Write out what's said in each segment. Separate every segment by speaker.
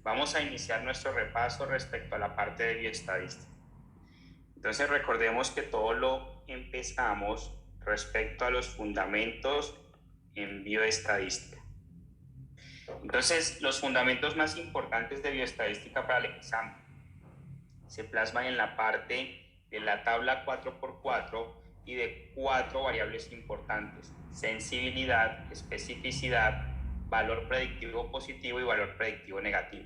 Speaker 1: Vamos a iniciar nuestro repaso respecto a la parte de bioestadística. Entonces recordemos que todo lo empezamos respecto a los fundamentos en bioestadística. Entonces, los fundamentos más importantes de bioestadística para el examen se plasman en la parte de la tabla 4x4 y de 4 variables importantes: sensibilidad, especificidad, valor predictivo positivo y valor predictivo negativo.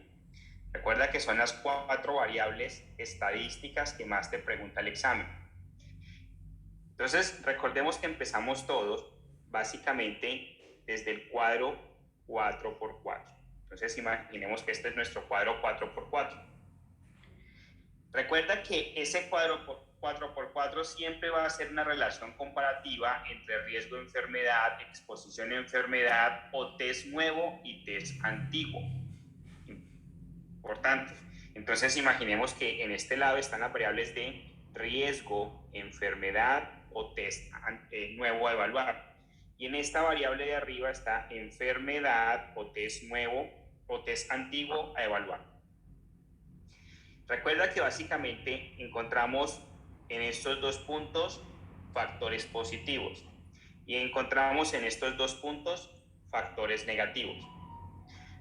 Speaker 1: Recuerda que son las 4 variables estadísticas que más te pregunta el examen. Entonces, recordemos que empezamos todos básicamente desde el cuadro 4x4. Entonces, imaginemos que este es nuestro cuadro 4x4. Recuerda que ese cuadro 4x4 siempre va a ser una relación comparativa entre riesgo de enfermedad, exposición a enfermedad o test nuevo y test antiguo. Importante. Entonces, imaginemos que en este lado están las variables de riesgo, enfermedad o test nuevo a evaluar. Y en esta variable de arriba está enfermedad o test nuevo o test antiguo a evaluar. Recuerda que básicamente encontramos en estos dos puntos factores positivos y encontramos en estos dos puntos factores negativos.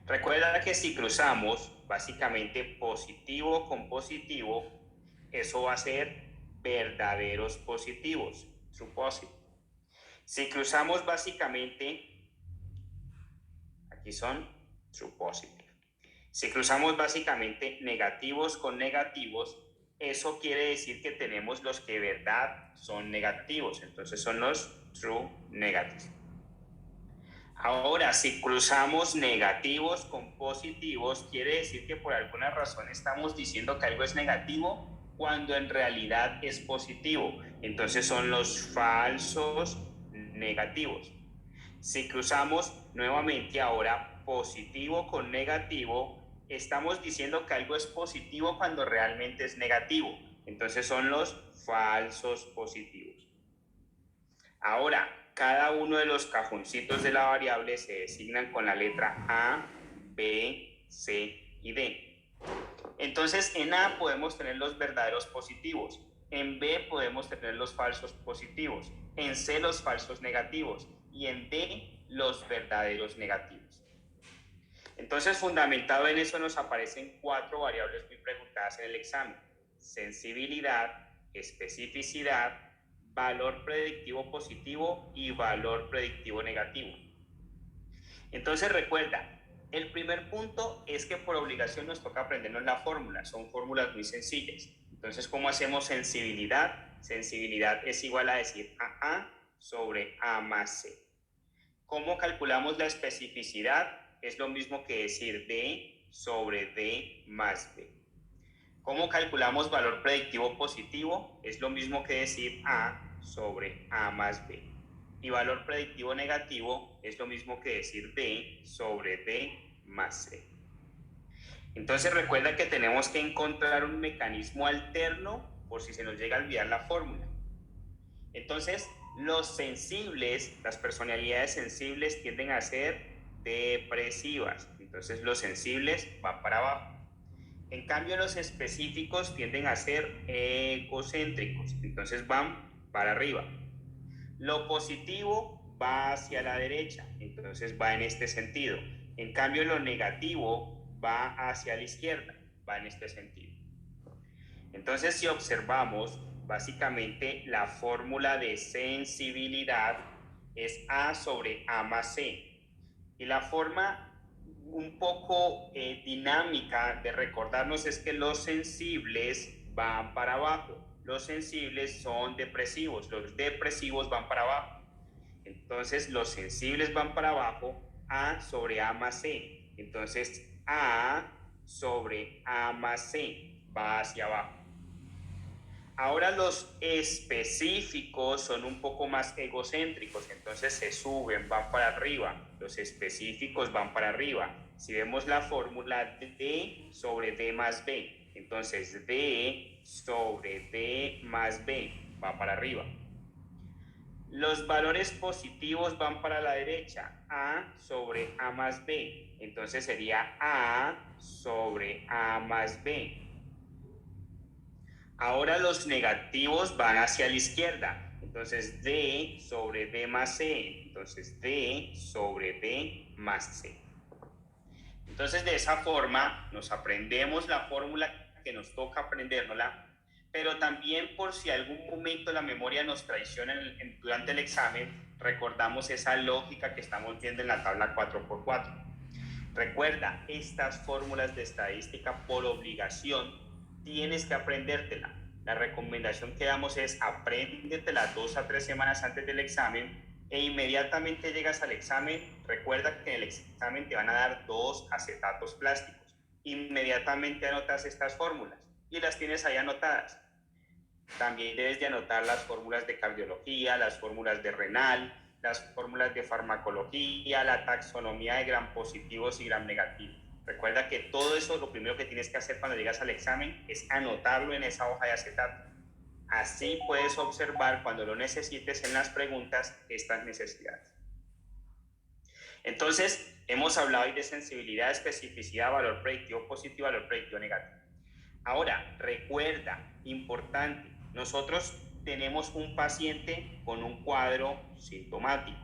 Speaker 1: Recuerda que si cruzamos básicamente positivo con positivo, eso va a ser verdaderos positivos, true positive. Si cruzamos básicamente, aquí son true positive. Si cruzamos básicamente negativos con negativos, eso quiere decir que tenemos los que de verdad son negativos, entonces son los true negatives. Ahora, si cruzamos negativos con positivos, quiere decir que por alguna razón estamos diciendo que algo es negativo cuando en realidad es positivo. Entonces son los falsos negativos. Si cruzamos nuevamente ahora positivo con negativo, estamos diciendo que algo es positivo cuando realmente es negativo. Entonces son los falsos positivos. Ahora, cada uno de los cajoncitos de la variable se designan con la letra A, B, C y D. Entonces, en A podemos tener los verdaderos positivos, en B podemos tener los falsos positivos, en C los falsos negativos y en D los verdaderos negativos. Entonces, fundamentado en eso, nos aparecen 4 variables muy preguntadas en el examen: sensibilidad, especificidad, valor predictivo positivo y valor predictivo negativo. Entonces recuerda, el primer punto es que por obligación nos toca aprendernos la fórmula, son fórmulas muy sencillas. Entonces, ¿cómo hacemos sensibilidad? Sensibilidad es igual a decir AA sobre A más C. ¿Cómo calculamos la especificidad? Es lo mismo que decir D sobre D más B. ¿Cómo calculamos valor predictivo positivo? Es lo mismo que decir A sobre A más B. Y valor predictivo negativo es lo mismo que decir D sobre D más C. Entonces recuerda que tenemos que encontrar un mecanismo alterno por si se nos llega a olvidar la fórmula. Entonces, los sensibles, las personalidades sensibles tienden a ser depresivas. Entonces los sensibles van para abajo. En cambio, los específicos tienden a ser egocéntricos, entonces van para arriba. Lo positivo va hacia la derecha, entonces va en este sentido. En cambio, lo negativo va hacia la izquierda, va en este sentido. Entonces, si observamos, básicamente la fórmula de sensibilidad es A sobre A más C. Y la forma un poco dinámica de recordarnos es que los sensibles van para abajo, los sensibles son depresivos, los depresivos van para abajo. Entonces los sensibles van para abajo, A sobre A más C. Entonces A sobre A más C va hacia abajo. Ahora los específicos son un poco más egocéntricos, entonces se suben, van para arriba. Los específicos van para arriba. Si vemos la fórmula, D sobre D más B, entonces D sobre D más B va para arriba. Los valores positivos van para la derecha, A sobre A más B. Entonces sería A sobre A más B. Ahora los negativos van hacia la izquierda. Entonces D sobre D más C. Entonces D sobre D más C. Entonces de esa forma nos aprendemos la fórmula que nos toca aprendérnosla, pero también por si algún momento la memoria nos traiciona durante el examen, recordamos esa lógica que estamos viendo en la tabla 4x4. Recuerda, estas fórmulas de estadística por obligación tienes que aprendértela. La recomendación que damos es apréndetela 2 a 3 semanas antes del examen e inmediatamente llegas al examen. Recuerda que en el examen te van a dar 2 acetatos plásticos. Inmediatamente anotas estas fórmulas y las tienes ahí anotadas. También debes de anotar las fórmulas de cardiología, las fórmulas de renal, las fórmulas de farmacología, la taxonomía de gram positivos y gram negativos. Recuerda que todo eso lo primero que tienes que hacer cuando llegas al examen es anotarlo en esa hoja de acetato. Así puedes observar cuando lo necesites en las preguntas estas necesidades. Entonces, hemos hablado hoy de sensibilidad, especificidad, valor predictivo positivo, valor predictivo negativo. Ahora, recuerda, importante, nosotros tenemos un paciente con un cuadro sintomático.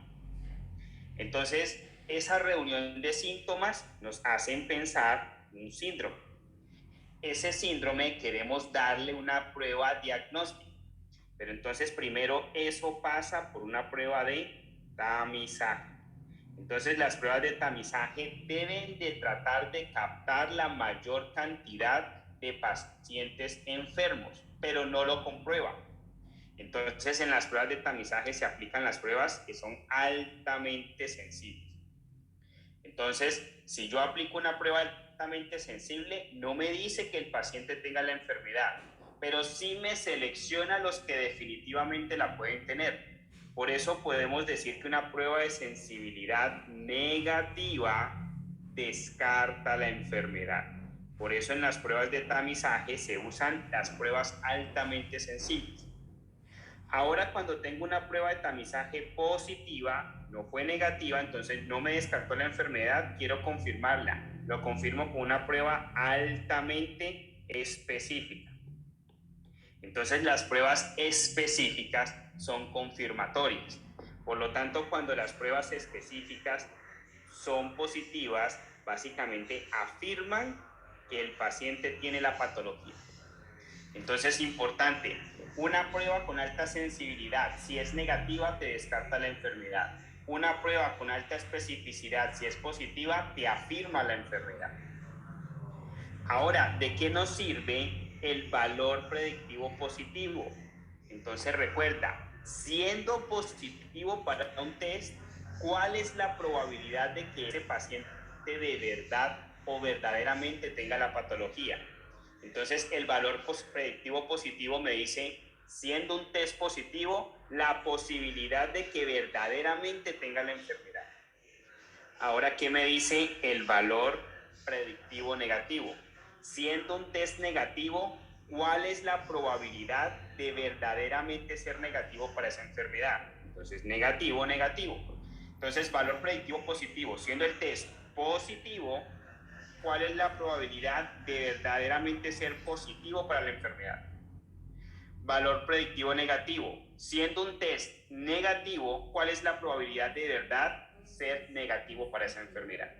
Speaker 1: Entonces, esa reunión de síntomas nos hacen pensar un síndrome. Ese síndrome queremos darle una prueba diagnóstica, pero entonces primero eso pasa por una prueba de tamizaje. Entonces las pruebas de tamizaje deben de tratar de captar la mayor cantidad de pacientes enfermos, pero no lo comprueban. Entonces en las pruebas de tamizaje se aplican las pruebas que son altamente sensibles. Entonces, si yo aplico una prueba altamente sensible, no me dice que el paciente tenga la enfermedad, pero sí me selecciona los que definitivamente la pueden tener. Por eso podemos decir que una prueba de sensibilidad negativa descarta la enfermedad. Por eso en las pruebas de tamizaje se usan las pruebas altamente sensibles. Ahora cuando tengo una prueba de tamizaje positiva, no fue negativa, entonces no me descartó la enfermedad, quiero confirmarla. Lo confirmo con una prueba altamente específica. Entonces las pruebas específicas son confirmatorias. Por lo tanto, cuando las pruebas específicas son positivas, básicamente afirman que el paciente tiene la patología. Entonces es importante, una prueba con alta sensibilidad, si es negativa, te descarta la enfermedad. Una prueba con alta especificidad, si es positiva, te afirma la enfermedad. Ahora, ¿de qué nos sirve el valor predictivo positivo? Entonces recuerda, siendo positivo para un test, ¿cuál es la probabilidad de que ese paciente de verdad o verdaderamente tenga la patología? Entonces el valor predictivo positivo me dice, siendo un test positivo, la posibilidad de que verdaderamente tenga la enfermedad. Ahora, ¿qué me dice el valor predictivo negativo? Siendo un test negativo, ¿cuál es la probabilidad de verdaderamente ser negativo para esa enfermedad? Entonces, negativo, negativo. Entonces, valor predictivo positivo, siendo el test positivo, ¿cuál es la probabilidad de verdaderamente ser positivo para la enfermedad? Valor predictivo negativo, siendo un test negativo, ¿cuál es la probabilidad de verdad ser negativo para esa enfermedad?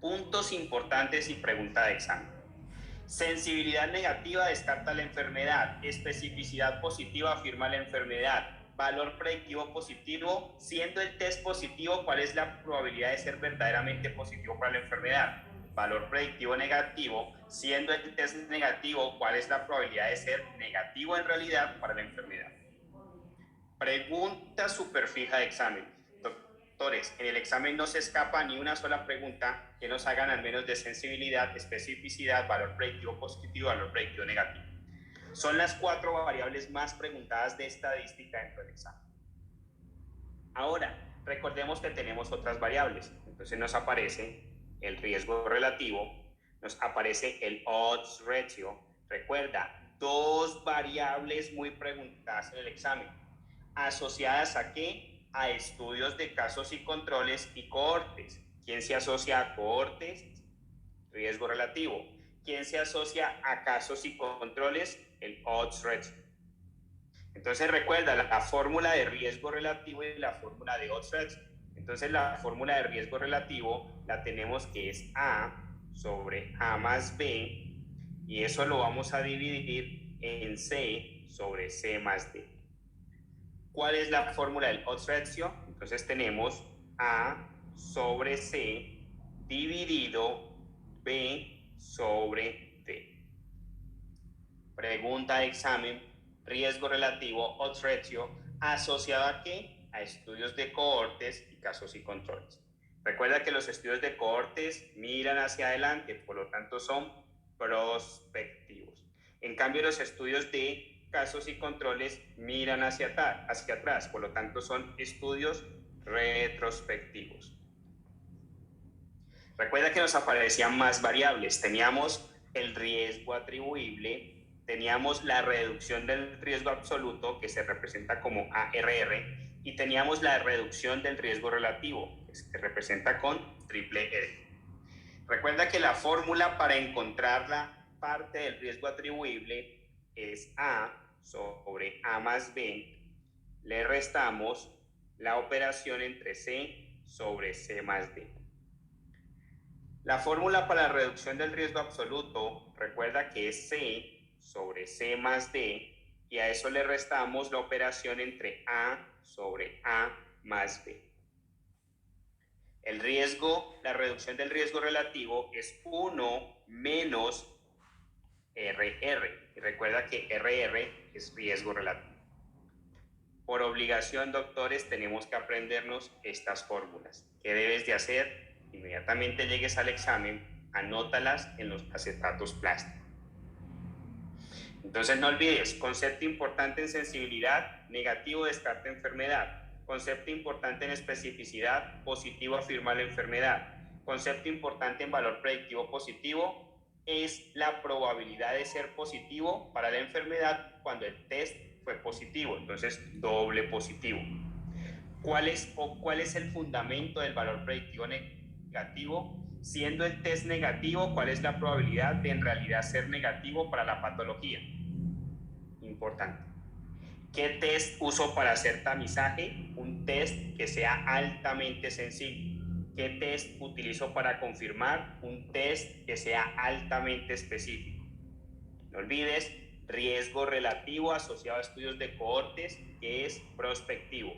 Speaker 1: Puntos importantes y pregunta de examen. Sensibilidad negativa descarta la enfermedad. Especificidad positiva afirma la enfermedad. Valor predictivo positivo, siendo el test positivo, ¿cuál es la probabilidad de ser verdaderamente positivo para la enfermedad? Valor predictivo negativo, siendo el test negativo, ¿cuál es la probabilidad de ser negativo en realidad para la enfermedad? Pregunta súper fija de examen. Doctores, en el examen no se escapa ni una sola pregunta que nos hagan al menos de sensibilidad, especificidad, valor predictivo positivo, valor predictivo negativo. Son las 4 variables más preguntadas de estadística dentro del examen. Ahora, recordemos que tenemos otras variables. Entonces nos aparece el riesgo relativo, nos aparece el odds ratio. Recuerda, 2 variables muy preguntadas en el examen. ¿Asociadas a qué? A estudios de casos y controles y cohortes. ¿Quién se asocia a cohortes? Riesgo relativo. ¿Quién se asocia a casos y controles? El odds ratio. Entonces recuerda la fórmula de riesgo relativo y la fórmula de odds ratio. Entonces la fórmula de riesgo relativo la tenemos que es A sobre A más B, y eso lo vamos a dividir en C sobre C más D. ¿Cuál es la fórmula del odds ratio? Entonces tenemos A sobre C dividido B sobre D. Pregunta de examen: riesgo relativo, odds ratio, ¿asociado a qué? A estudios de cohortes y casos y controles. Recuerda que los estudios de cohortes miran hacia adelante, por lo tanto son prospectivos. En cambio, los estudios de casos y controles miran hacia atrás, por lo tanto son estudios retrospectivos. Recuerda que nos aparecían más variables. Teníamos el riesgo atribuible, teníamos la reducción del riesgo absoluto, que se representa como ARR, y teníamos la reducción del riesgo relativo, que se representa con triple R. Recuerda que la fórmula para encontrar la parte del riesgo atribuible es A sobre A más B, le restamos la operación entre C sobre C más D. La fórmula para la reducción del riesgo absoluto, recuerda que es C sobre C más D, y a eso le restamos la operación entre A sobre A más B. El riesgo, la reducción del riesgo relativo es 1 menos RR, y recuerda que RR es riesgo relativo. Por obligación, doctores, tenemos que aprendernos estas fórmulas. ¿Qué debes de hacer? Inmediatamente llegues al examen, anótalas en los acetatos plásticos. Entonces no olvides, concepto importante en sensibilidad, negativo descarta enfermedad. Concepto importante en especificidad, positivo afirma la enfermedad. Concepto importante en valor predictivo positivo es la probabilidad de ser positivo para la enfermedad cuando el test fue positivo, entonces doble positivo. ¿Cuál es el fundamento del valor predictivo negativo? Siendo el test negativo, ¿cuál es la probabilidad de en realidad ser negativo para la patología? Importante. ¿Qué test uso para hacer tamizaje? Un test que sea altamente sensible. ¿Qué test utilizo para confirmar? Un test que sea altamente específico. No olvides, riesgo relativo asociado a estudios de cohortes, que es prospectivo.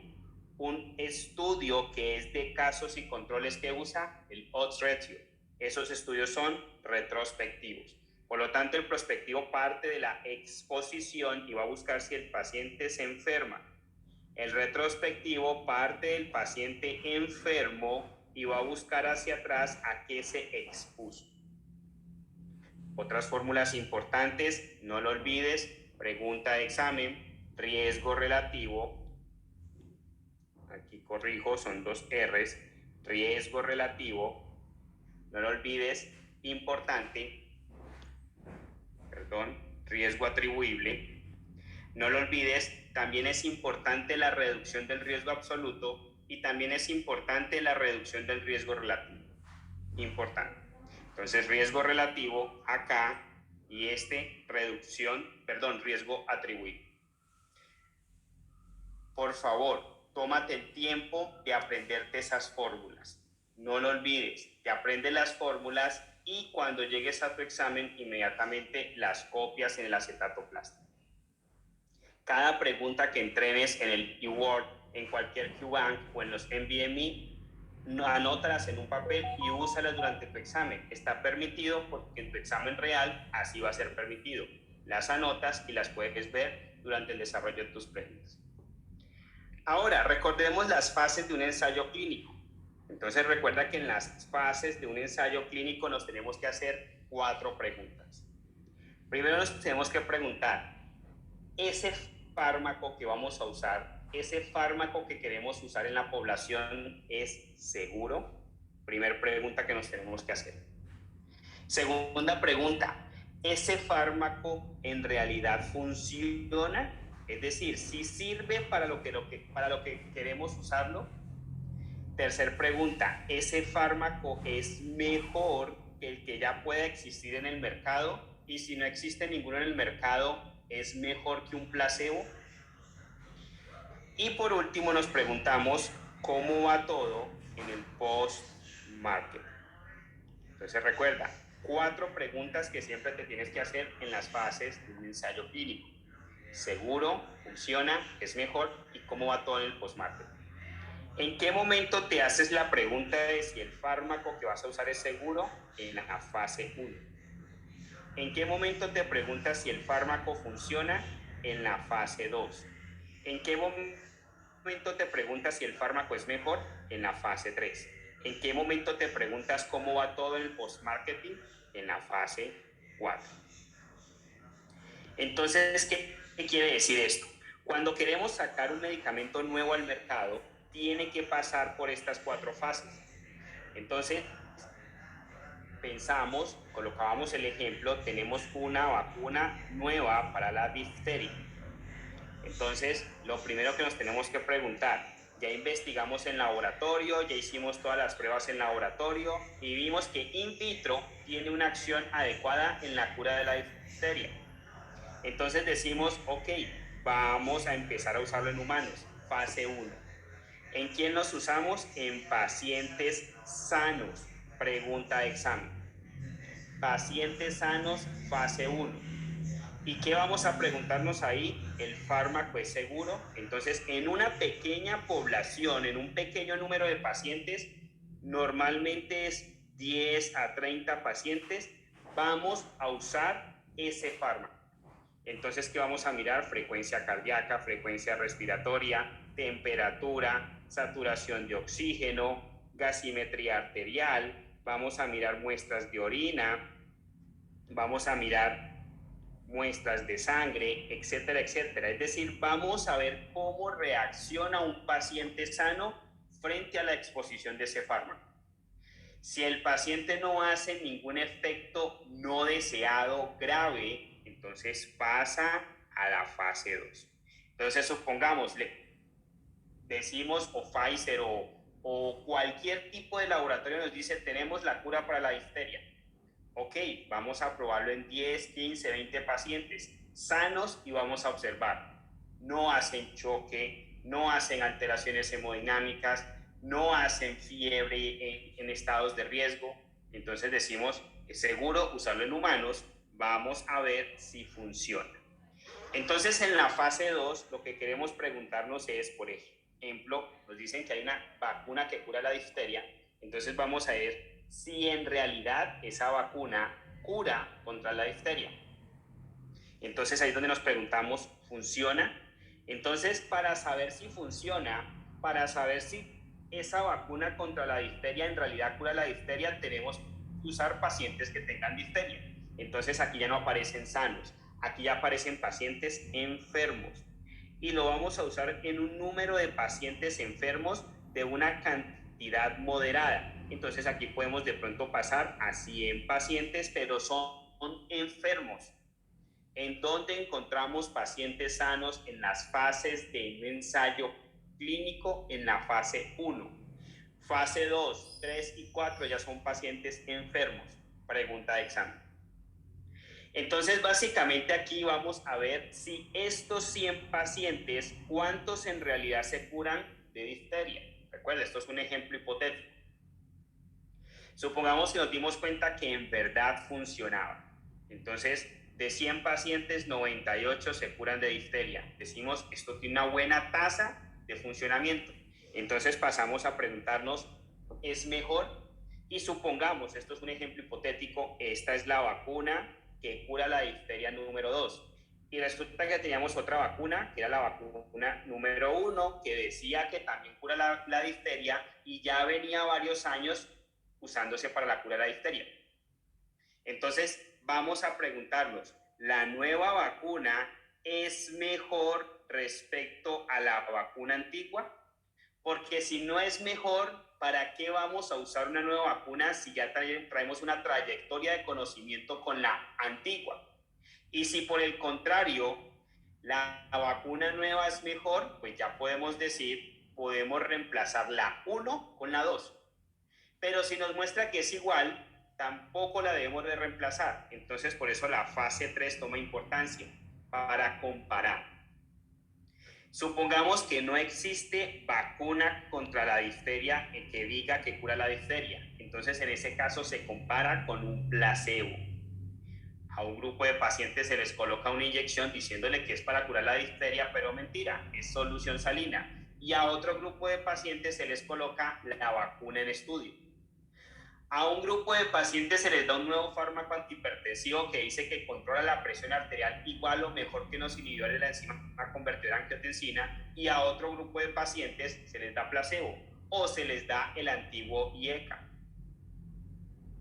Speaker 1: Un estudio que es de casos y controles que usa el odds ratio. Esos estudios son retrospectivos. Por lo tanto, el prospectivo parte de la exposición y va a buscar si el paciente se enferma. El retrospectivo parte del paciente enfermo y va a buscar hacia atrás a qué se expuso. Otras fórmulas importantes, no lo olvides, pregunta de examen, riesgo relativo, aquí corrijo, son 2 R's, riesgo relativo, no lo olvides, importante, riesgo atribuible, no lo olvides, también es importante la reducción del riesgo absoluto y también es importante la reducción del riesgo relativo, importante. Entonces, riesgo relativo acá y riesgo atribuible. Por favor, tómate el tiempo de aprenderte esas fórmulas. No lo olvides, te aprendes las fórmulas y cuando llegues a tu examen, inmediatamente las copias en el acetato plástico. Cada pregunta que entrenes en el eWord, en cualquier QBank o en los NVMe, anótalas en un papel y úsalas durante tu examen. Está permitido porque en tu examen real así va a ser permitido. Las anotas y las puedes ver durante el desarrollo de tus preguntas. Ahora, recordemos las fases de un ensayo clínico. Entonces, recuerda que en las fases de un ensayo clínico nos tenemos que hacer 4 preguntas. Primero nos tenemos que preguntar, ¿ese fármaco que vamos a usar, ese fármaco que queremos usar en la población es seguro? Primera pregunta que nos tenemos que hacer. Segunda pregunta, ¿ese fármaco en realidad funciona? Es decir, si sirve para para lo que queremos usarlo. Tercer pregunta, ¿ese fármaco es mejor que el que ya pueda existir en el mercado? Y si no existe ninguno en el mercado, ¿es mejor que un placebo? Y por último nos preguntamos, ¿cómo va todo en el post-market? Entonces recuerda, 4 preguntas que siempre te tienes que hacer en las fases de un ensayo clínico. ¿Seguro? ¿Funciona? ¿Es mejor? ¿Y cómo va todo en el post-market? ¿En qué momento te haces la pregunta de si el fármaco que vas a usar es seguro? En la fase 1. ¿En qué momento te preguntas si el fármaco funciona? En la fase 2. ¿En qué momento te preguntas si el fármaco es mejor? En la fase 3. ¿En qué momento te preguntas cómo va todo el post-marketing? En la fase 4. Entonces, ¿qué quiere decir esto? Cuando queremos sacar un medicamento nuevo al mercado, tiene que pasar por estas 4 fases. Entonces, pensamos, colocábamos el ejemplo, tenemos una vacuna nueva para la difteria. Entonces, lo primero que nos tenemos que preguntar, ya investigamos en laboratorio, ya hicimos todas las pruebas en laboratorio y vimos que in vitro tiene una acción adecuada en la cura de la difteria. Entonces decimos, ok, vamos a empezar a usarlo en humanos, fase 1. ¿En quién los usamos? En pacientes sanos. Pregunta de examen. Pacientes sanos, fase 1. ¿Y qué vamos a preguntarnos ahí? ¿El fármaco es seguro? Entonces, en una pequeña población, en un pequeño número de pacientes, normalmente es 10 a 30 pacientes, vamos a usar ese fármaco. Entonces, ¿qué vamos a mirar? Frecuencia cardíaca, frecuencia respiratoria, temperatura, saturación de oxígeno, gasimetría arterial, vamos a mirar muestras de orina, vamos a mirar muestras de sangre, etcétera, etcétera. Es decir, vamos a ver cómo reacciona un paciente sano frente a la exposición de ese fármaco. Si el paciente no hace ningún efecto no deseado grave, entonces pasa a la fase 2. Entonces, supongamos, le decimos, o Pfizer o cualquier tipo de laboratorio nos dice, tenemos la cura para la difteria. Ok, vamos a probarlo en 10, 15, 20 pacientes sanos y vamos a observar. No hacen choque, no hacen alteraciones hemodinámicas, no hacen fiebre en estados de riesgo. Entonces decimos, es seguro usarlo en humanos, vamos a ver si funciona. Entonces en la fase 2 lo que queremos preguntarnos es, por ejemplo, nos dicen que hay una vacuna que cura la difteria, entonces vamos a ver si en realidad esa vacuna cura contra la difteria. Entonces ahí es donde nos preguntamos, ¿funciona? Entonces, para saber si funciona, para saber si esa vacuna contra la difteria en realidad cura la difteria, tenemos que usar pacientes que tengan difteria. Entonces aquí ya no aparecen sanos, aquí ya aparecen pacientes enfermos. Y lo vamos a usar en un número de pacientes enfermos de una cantidad moderada. Entonces aquí podemos de pronto pasar a 100 pacientes, pero son enfermos. ¿En dónde encontramos pacientes sanos? En las fases de un ensayo clínico, en la fase 1. Fase 2, 3 y 4 ya son pacientes enfermos. Pregunta de examen. Entonces, básicamente aquí vamos a ver si estos 100 pacientes, ¿cuántos en realidad se curan de difteria? Recuerda, esto es un ejemplo hipotético. Supongamos que nos dimos cuenta que en verdad funcionaba. Entonces, de 100 pacientes, 98 se curan de difteria. Decimos, esto tiene una buena tasa de funcionamiento. Entonces pasamos a preguntarnos, ¿es mejor? Y supongamos, esto es un ejemplo hipotético, esta es la vacuna que cura la difteria número 2. Y resulta que teníamos otra vacuna, que era la vacuna número 1, que decía que también cura la difteria y ya venía varios años usándose para la cura de la difteria. Entonces, vamos a preguntarnos, ¿la nueva vacuna es mejor respecto a la vacuna antigua? Porque si no es mejor, ¿para qué vamos a usar una nueva vacuna si ya traemos una trayectoria de conocimiento con la antigua? Y si por el contrario, La vacuna nueva es mejor, pues ya podemos decir, podemos reemplazar la 1 con la 2. Pero si nos muestra que es igual, tampoco la debemos de reemplazar. Entonces, por eso la fase 3 toma importancia para comparar. Supongamos que no existe vacuna contra la difteria que diga que cura la difteria. Entonces, en ese caso se compara con un placebo. A un grupo de pacientes se les coloca una inyección diciéndole que es para curar la difteria, pero mentira, es solución salina. Y a otro grupo de pacientes se les coloca la vacuna en estudio. A un grupo de pacientes se les da un nuevo fármaco antihipertensivo que dice que controla la presión arterial igual o mejor que los inhibidores de la enzima convertidora de angiotensina, y a otro grupo de pacientes se les da placebo o se les da el antiguo IECA.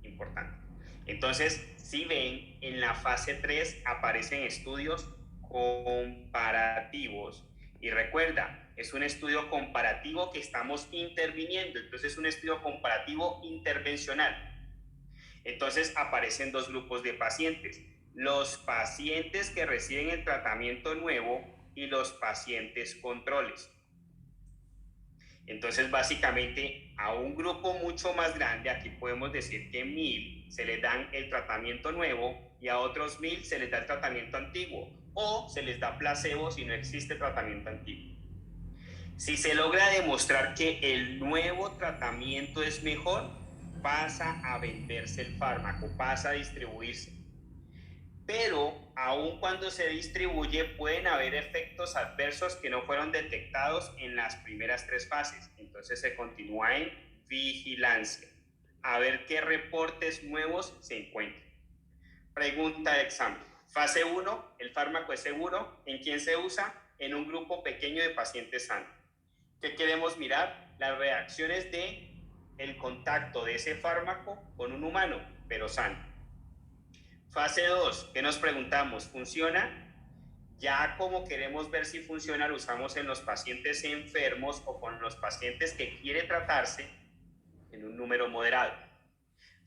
Speaker 1: Importante. Entonces, si ven, en la fase 3 aparecen estudios comparativos. Y recuerda, es un estudio comparativo que estamos interviniendo, entonces es un estudio comparativo intervencional. Entonces aparecen dos grupos de pacientes: los pacientes que reciben el tratamiento nuevo y los pacientes controles. Entonces, básicamente, a un grupo mucho más grande, aquí podemos decir que 1000 se les dan el tratamiento nuevo y a otros 1000 se les da el tratamiento antiguo, o se les da placebo si no existe tratamiento antiguo. Si se logra demostrar que el nuevo tratamiento es mejor, pasa a venderse el fármaco, pasa a distribuirse. Pero aun cuando se distribuye pueden haber efectos adversos que no fueron detectados en las primeras 3 fases. Entonces se continúa en vigilancia, a ver qué reportes nuevos se encuentran. Pregunta de examen. Fase 1, el fármaco es seguro. ¿En quién se usa? En un grupo pequeño de pacientes sanos. ¿Qué queremos mirar? Las reacciones de el contacto de ese fármaco con un humano, pero sano. Fase 2, ¿qué nos preguntamos? ¿Funciona? Ya como queremos ver si funciona, lo usamos en los pacientes enfermos o con los pacientes que quiere tratarse en un número moderado.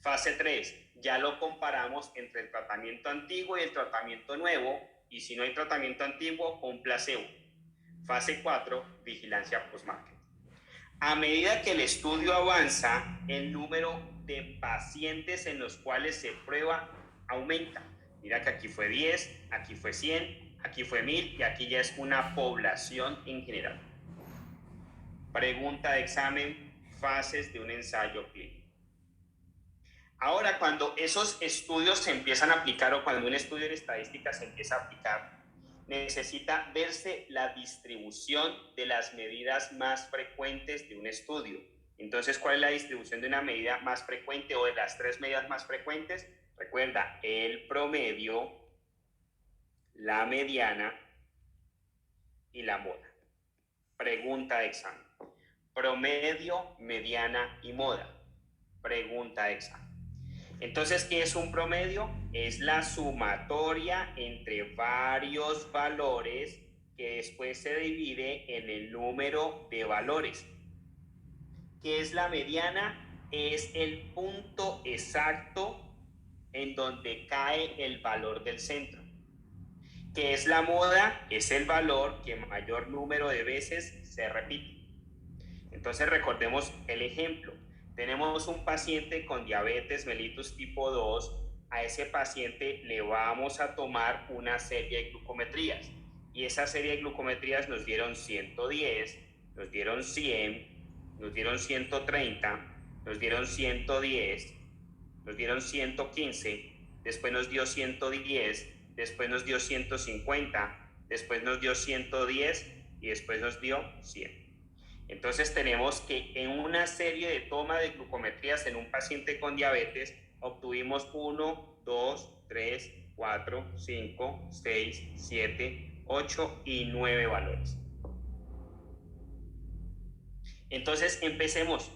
Speaker 1: Fase 3, ya lo comparamos entre el tratamiento antiguo y el tratamiento nuevo, y si no hay tratamiento antiguo, con placebo. Fase 4, vigilancia post-market. A medida que el estudio avanza, el número de pacientes en los cuales se prueba aumenta. Mira que aquí fue 10, aquí fue 100, aquí fue 1000 y aquí ya es una población en general. Pregunta de examen: fases de un ensayo clínico. Ahora, cuando esos estudios se empiezan a aplicar, o cuando un estudio de estadística se empieza a aplicar, necesita verse la distribución de las medidas más frecuentes de un estudio. Entonces, ¿cuál es la distribución de una medida más frecuente o de las 3 medidas más frecuentes? Recuerda, el promedio, la mediana y la moda. Pregunta de examen. Promedio, mediana y moda. Pregunta de examen. Entonces, ¿qué es un promedio? Es la sumatoria entre varios valores que después se divide en el número de valores. ¿Qué es la mediana? Es el punto exacto en donde cae el valor del centro. ¿Qué es la moda? Es el valor que mayor número de veces se repite. Entonces recordemos el ejemplo. Tenemos un paciente con diabetes mellitus tipo 2. A ese paciente le vamos a tomar una serie de glucometrías. Y esa serie de glucometrías nos dieron 110, nos dieron 100, nos dieron 130, nos dieron 110, nos dieron 115, después nos dio 110, después nos dio 150, después nos dio 110 y después nos dio 100. Entonces tenemos que en una serie de toma de glucometrías en un paciente con diabetes obtuvimos 1, 2, 3, 4, 5, 6, 7, 8 y 9 valores. Entonces empecemos.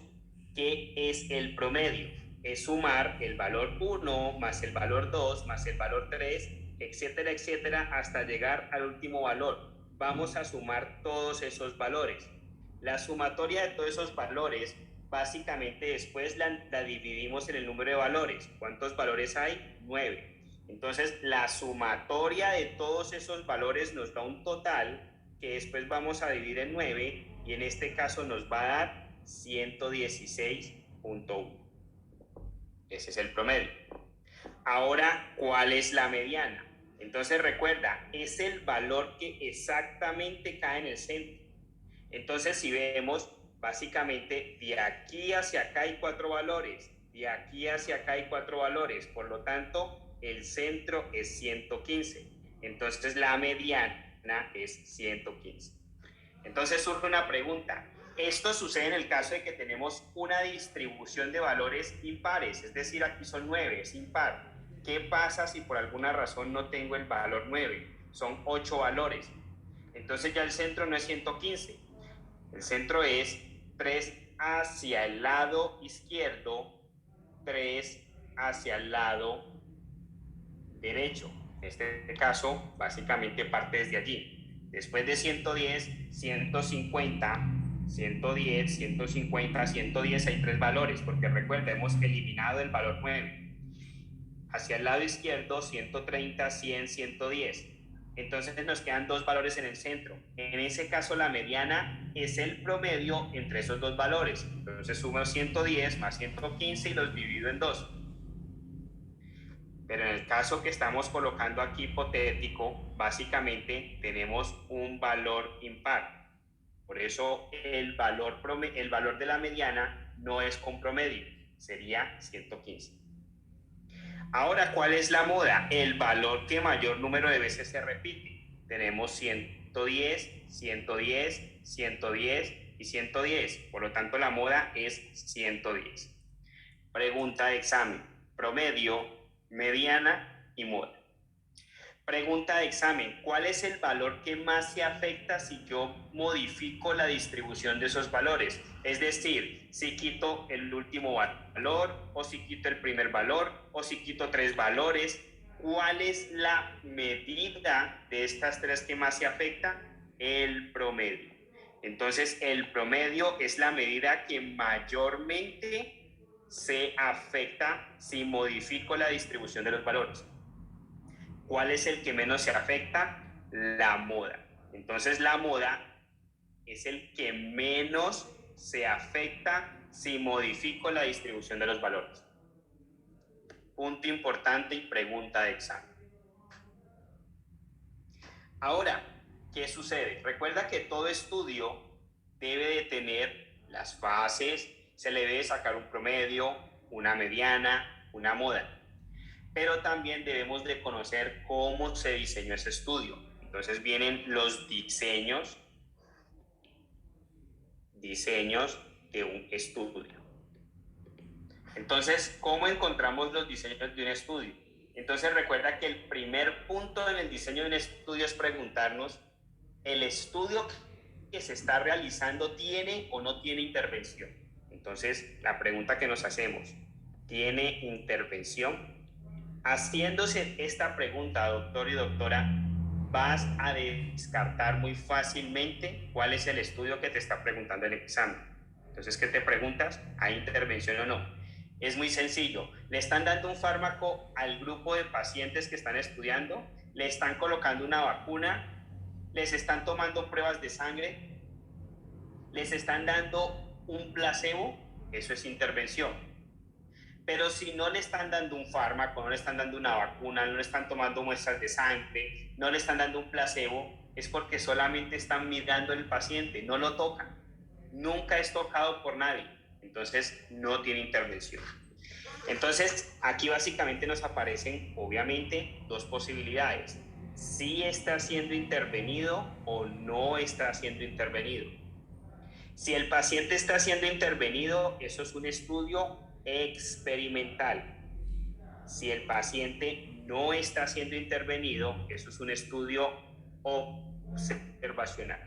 Speaker 1: ¿Qué es el promedio? Es sumar el valor 1 más el valor 2 más el valor 3, etcétera, etcétera, hasta llegar al último valor. Vamos a sumar todos esos valores. La sumatoria de todos esos valores, básicamente después la dividimos en el número de valores. ¿Cuántos valores hay? 9. Entonces, la sumatoria de todos esos valores nos da un total que después vamos a dividir en 9 y en este caso nos va a dar 116.1. Ese es el promedio. Ahora, ¿cuál es la mediana? Entonces, recuerda, es el valor que exactamente cae en el centro. Entonces, si vemos, básicamente, de aquí hacia acá hay 4 valores, de aquí hacia acá hay 4 valores, por lo tanto, el centro es 115. Entonces, la mediana es 115. Entonces, surge una pregunta. Esto sucede en el caso de que tenemos una distribución de valores impares, es decir, aquí son 9, es impar. ¿Qué pasa si por alguna razón no tengo el valor 9? Son 8 valores. Entonces ya el centro no es 115. El centro es 3 hacia el lado izquierdo, 3 hacia el lado derecho. En este caso, básicamente parte desde allí. Después de 110, 150, 110, 150, 110, hay 3 valores, porque recuerda, hemos eliminado el valor 9. Hacia el lado izquierdo, 130, 100, 110. Entonces nos quedan 2 valores en el centro. En ese caso, la mediana es el promedio entre esos 2 valores. Entonces sumo 110 más 115 y los divido en 2. Pero en el caso que estamos colocando aquí hipotético, básicamente tenemos un valor impar. Por eso el valor de la mediana no es con promedio, sería 115. Ahora, ¿cuál es la moda? El valor que mayor número de veces se repite. Tenemos 110, 110, 110 y 110. Por lo tanto, la moda es 110. Pregunta de examen. Promedio, mediana y moda. Pregunta de examen. ¿Cuál es el valor que más se afecta si yo modifico la distribución de esos valores? Es decir, si quito el último valor, o si quito el primer valor, o si quito 3 valores. ¿Cuál es la medida de estas 3 que más se afecta? El promedio. Entonces, el promedio es la medida que mayormente se afecta si modifico la distribución de los valores. ¿Cuál es el que menos se afecta? La moda. Entonces, la moda es el que menos se afecta si modifico la distribución de los valores. Punto importante y pregunta de examen. Ahora, ¿qué sucede? Recuerda que todo estudio debe de tener las fases, se le debe sacar un promedio, una mediana, una moda. Pero también debemos de conocer cómo se diseñó ese estudio. Entonces vienen los diseños de un estudio. Entonces, ¿cómo encontramos los diseños de un estudio? Entonces recuerda que el primer punto en el diseño de un estudio es preguntarnos, ¿el estudio que se está realizando tiene o no tiene intervención? Entonces, la pregunta que nos hacemos, ¿tiene intervención? Haciéndose esta pregunta, doctor y doctora, vas a descartar muy fácilmente cuál es el estudio que te está preguntando el examen. Entonces, ¿qué te preguntas? ¿Hay intervención o no? Es muy sencillo. Le están dando un fármaco al grupo de pacientes que están estudiando, le están colocando una vacuna, les están tomando pruebas de sangre, les están dando un placebo, eso es intervención. Pero si no le están dando un fármaco, no le están dando una vacuna, no le están tomando muestras de sangre, no le están dando un placebo, es porque solamente están mirando al paciente, no lo tocan. Nunca es tocado por nadie, entonces no tiene intervención. Entonces, aquí básicamente nos aparecen, obviamente, 2 posibilidades. Si está siendo intervenido o no está siendo intervenido. Si el paciente está siendo intervenido, eso es un estudio experimental. Si el paciente no está siendo intervenido, eso es un estudio observacional.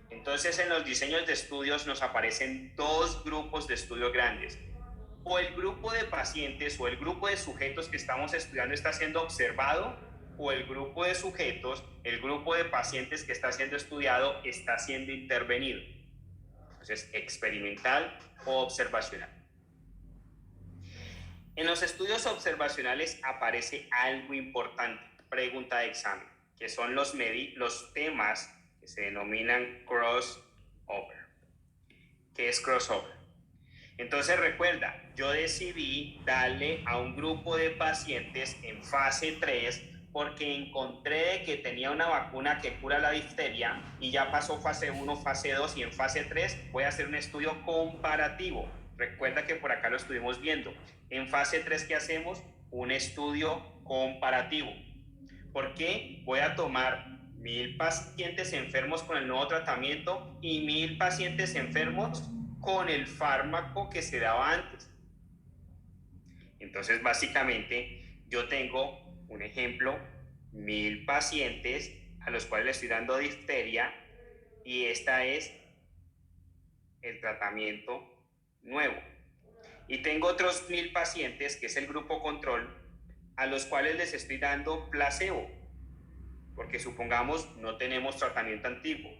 Speaker 1: Entonces, en los diseños de estudios nos aparecen 2 grupos de estudios grandes. O el grupo de pacientes o el grupo de sujetos que estamos estudiando está siendo observado, o el grupo de sujetos, el grupo de pacientes que está siendo estudiado está siendo intervenido. Entonces, experimental o observacional. En los estudios observacionales aparece algo importante, pregunta de examen, que son los temas que se denominan crossover. ¿Qué es crossover? Entonces recuerda, yo decidí darle a un grupo de pacientes en fase 3 porque encontré que tenía una vacuna que cura la difteria y ya pasó fase 1, fase 2 y en fase 3 voy a hacer un estudio comparativo. Recuerda que por acá lo estuvimos viendo. En fase 3, ¿qué hacemos? Un estudio comparativo. ¿Por qué? Voy a tomar 1000 pacientes enfermos con el nuevo tratamiento y 1000 pacientes enfermos con el fármaco que se daba antes. Entonces, básicamente, yo tengo un ejemplo, 1000 pacientes a los cuales le estoy dando difteria y esta es el tratamiento nuevo. Y tengo otros 1000 pacientes, que es el grupo control, a los cuales les estoy dando placebo, porque supongamos no tenemos tratamiento antiguo.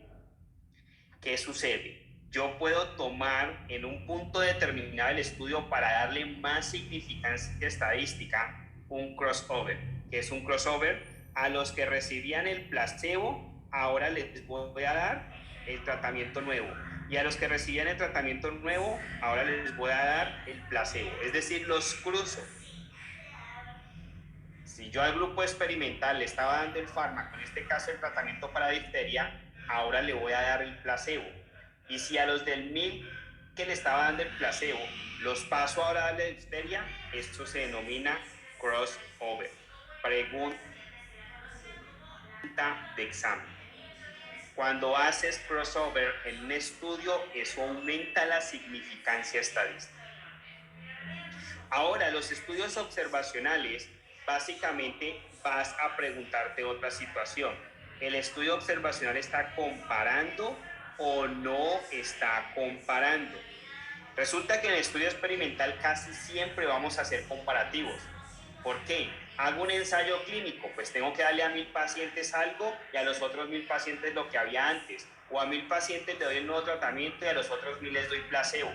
Speaker 1: ¿Qué sucede? Yo puedo tomar en un punto determinado del estudio para darle más significancia estadística un crossover. ¿Qué es un crossover? A los que recibían el placebo, ahora les voy a dar el tratamiento nuevo. Y a los que recibían el tratamiento nuevo, ahora les voy a dar el placebo. Es decir, los cruzo. Si yo al grupo experimental le estaba dando el fármaco, en este caso el tratamiento para difteria, ahora le voy a dar el placebo. Y si a los del 1000 que le estaba dando el placebo los paso ahora a darle difteria, esto se denomina crossover. Pregunta de examen. Cuando haces crossover en un estudio, eso aumenta la significancia estadística. Ahora, los estudios observacionales, básicamente vas a preguntarte otra situación. ¿El estudio observacional está comparando o no está comparando? Resulta que en el estudio experimental casi siempre vamos a hacer comparativos. ¿Por qué? Hago un ensayo clínico, pues tengo que darle a 1000 pacientes algo y a los otros 1000 pacientes lo que había antes. O a 1000 pacientes le doy el nuevo tratamiento y a los otros 1000 les doy placebo.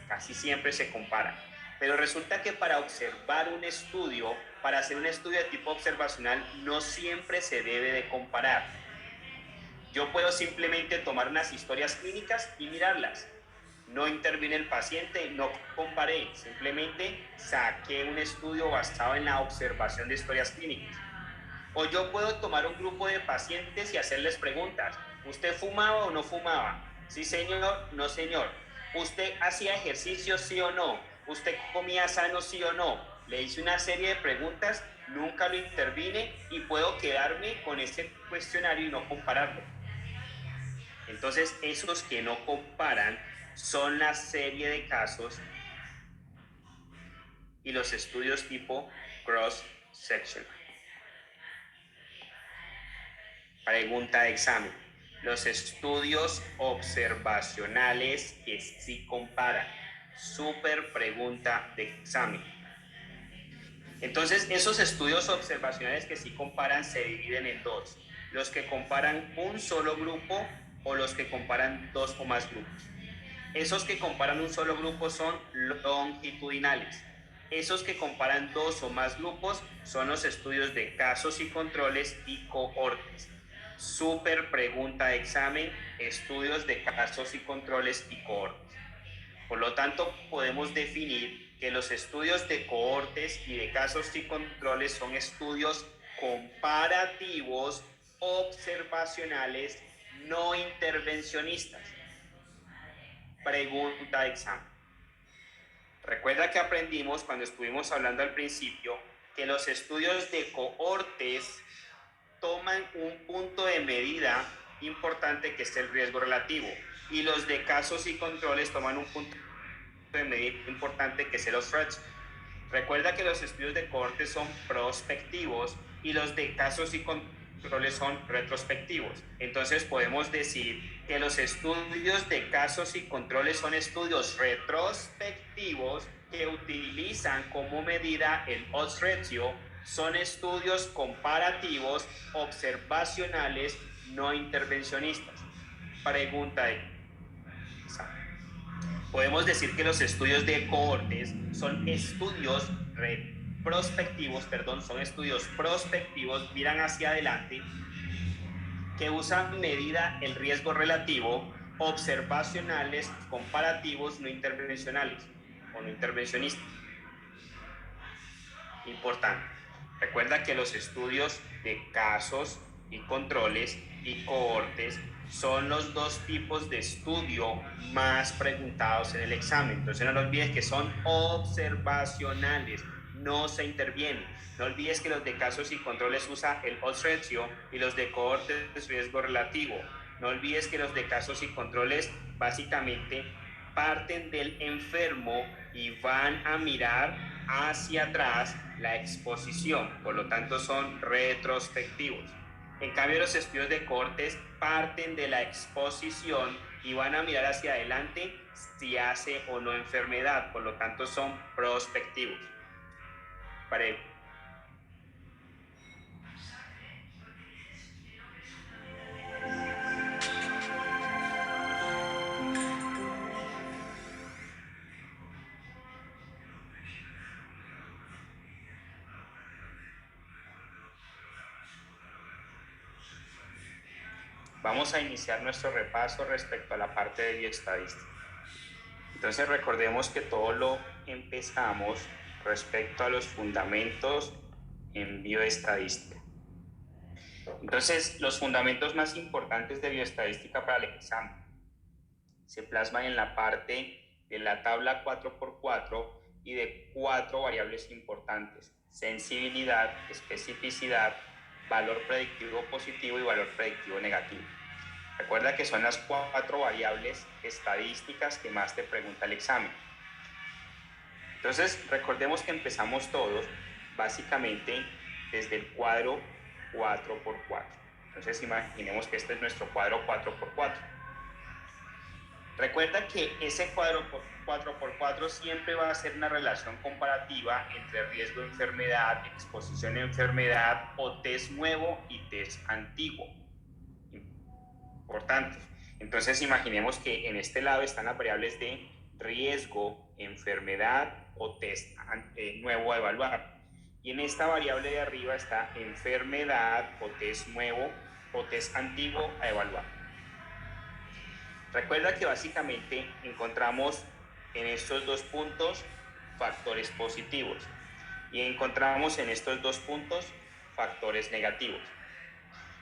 Speaker 1: Casi siempre se compara. Pero resulta que para observar un estudio, para hacer un estudio de tipo observacional, no siempre se debe de comparar. Yo puedo simplemente tomar unas historias clínicas y mirarlas. No interviene el paciente, no comparé, simplemente saqué un estudio basado en la observación de historias clínicas. O yo puedo tomar un grupo de pacientes y hacerles preguntas. ¿Usted fumaba o no fumaba? Sí, señor, no, señor. ¿Usted hacía ejercicio, sí o no? ¿Usted comía sano, sí o no? Le hice una serie de preguntas, nunca lo intervine y puedo quedarme con este cuestionario y no compararlo. Entonces, esos que no comparan son la serie de casos y los estudios tipo cross-section. Pregunta de examen. Los estudios observacionales que sí comparan. Súper pregunta de examen. Entonces, esos estudios observacionales que sí comparan se dividen en dos. Los que comparan un solo grupo o los que comparan dos o más grupos. Esos que comparan un solo grupo son longitudinales. Esos que comparan dos o más grupos son los estudios de casos y controles y cohortes. Súper pregunta de examen, estudios de casos y controles y cohortes. Por lo tanto, podemos definir que los estudios de cohortes y de casos y controles son estudios comparativos, observacionales, no intervencionistas. Pregunta de examen. Recuerda que aprendimos cuando estuvimos hablando al principio que los estudios de cohortes toman un punto de medida importante que es el riesgo relativo y los de casos y controles toman un punto de medida importante que es el odds ratio. Recuerda que los estudios de cohortes son prospectivos y los de casos y controles son retrospectivos. Entonces podemos decir que los estudios de casos y controles son estudios retrospectivos que utilizan como medida el odds ratio, son estudios comparativos, observacionales, no intervencionistas. Pregunta de examen. Podemos decir que los estudios de cohortes son estudios son estudios prospectivos, miran hacia adelante, que usan medida el riesgo relativo, observacionales, comparativos, no intervencionales o no intervencionistas. Importante. Recuerda que los estudios de casos y controles y cohortes son los dos tipos de estudio más preguntados en el examen. Entonces no olvides que son observacionales, no se intervienen. No olvides que los de casos y controles usa el odds ratio y los de cohortes riesgo relativo. No olvides que los de casos y controles básicamente parten del enfermo y van a mirar hacia atrás la exposición, por lo tanto son retrospectivos. En cambio, los estudios de cohortes parten de la exposición y van a mirar hacia adelante si hace o no enfermedad, por lo tanto son prospectivos. Vamos a iniciar nuestro repaso respecto a la parte de bioestadística. Entonces recordemos que todo lo empezamos respecto a los fundamentos en bioestadística. Entonces, los fundamentos más importantes de bioestadística para el examen se plasman en la parte de la tabla 4x4 y de 4 variables importantes: sensibilidad, especificidad, valor predictivo positivo y valor predictivo negativo. Recuerda que son las 4 variables estadísticas que más te pregunta el examen. Entonces, recordemos que empezamos todos básicamente desde el cuadro 4x4. Entonces, imaginemos que este es nuestro cuadro 4x4. Recuerda que ese cuadro 4x4 siempre va a ser una relación comparativa entre riesgo de enfermedad, exposición a enfermedad o test nuevo y test antiguo. Importante. Entonces imaginemos que en este lado están las variables de riesgo, enfermedad o test nuevo a evaluar. Y en esta variable de arriba está enfermedad o test nuevo o test antiguo a evaluar. Recuerda que básicamente encontramos en estos dos puntos factores positivos y encontramos en estos dos puntos factores negativos.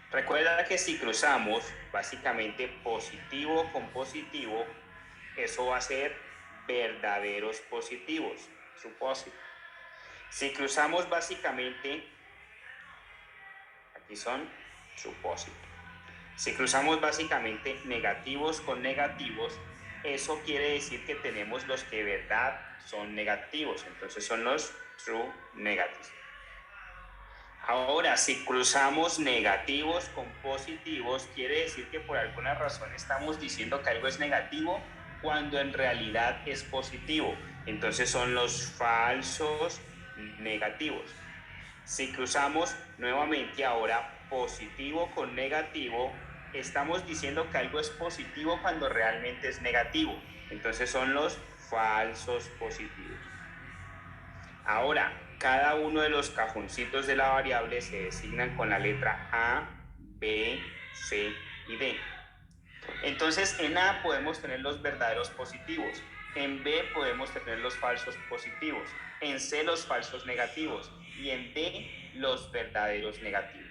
Speaker 1: Recuerda que si cruzamos básicamente positivo con positivo, eso va a ser verdaderos positivos, supósito. Si cruzamos básicamente, aquí son supósitos. Si cruzamos básicamente negativos con negativos, eso quiere decir que tenemos los que de verdad son negativos, entonces son los true negatives. Ahora, si cruzamos negativos con positivos, quiere decir que por alguna razón estamos diciendo que algo es negativo cuando en realidad es positivo, entonces son los falsos negativos. Si cruzamos nuevamente ahora positivo con negativo, estamos diciendo que algo es positivo cuando realmente es negativo, entonces son los falsos positivos. Ahora, cada uno de los cajoncitos de la variable se designan con la letra A, B, C y D. Entonces, en A podemos tener los verdaderos positivos, en B podemos tener los falsos positivos, en C los falsos negativos y en D los verdaderos negativos.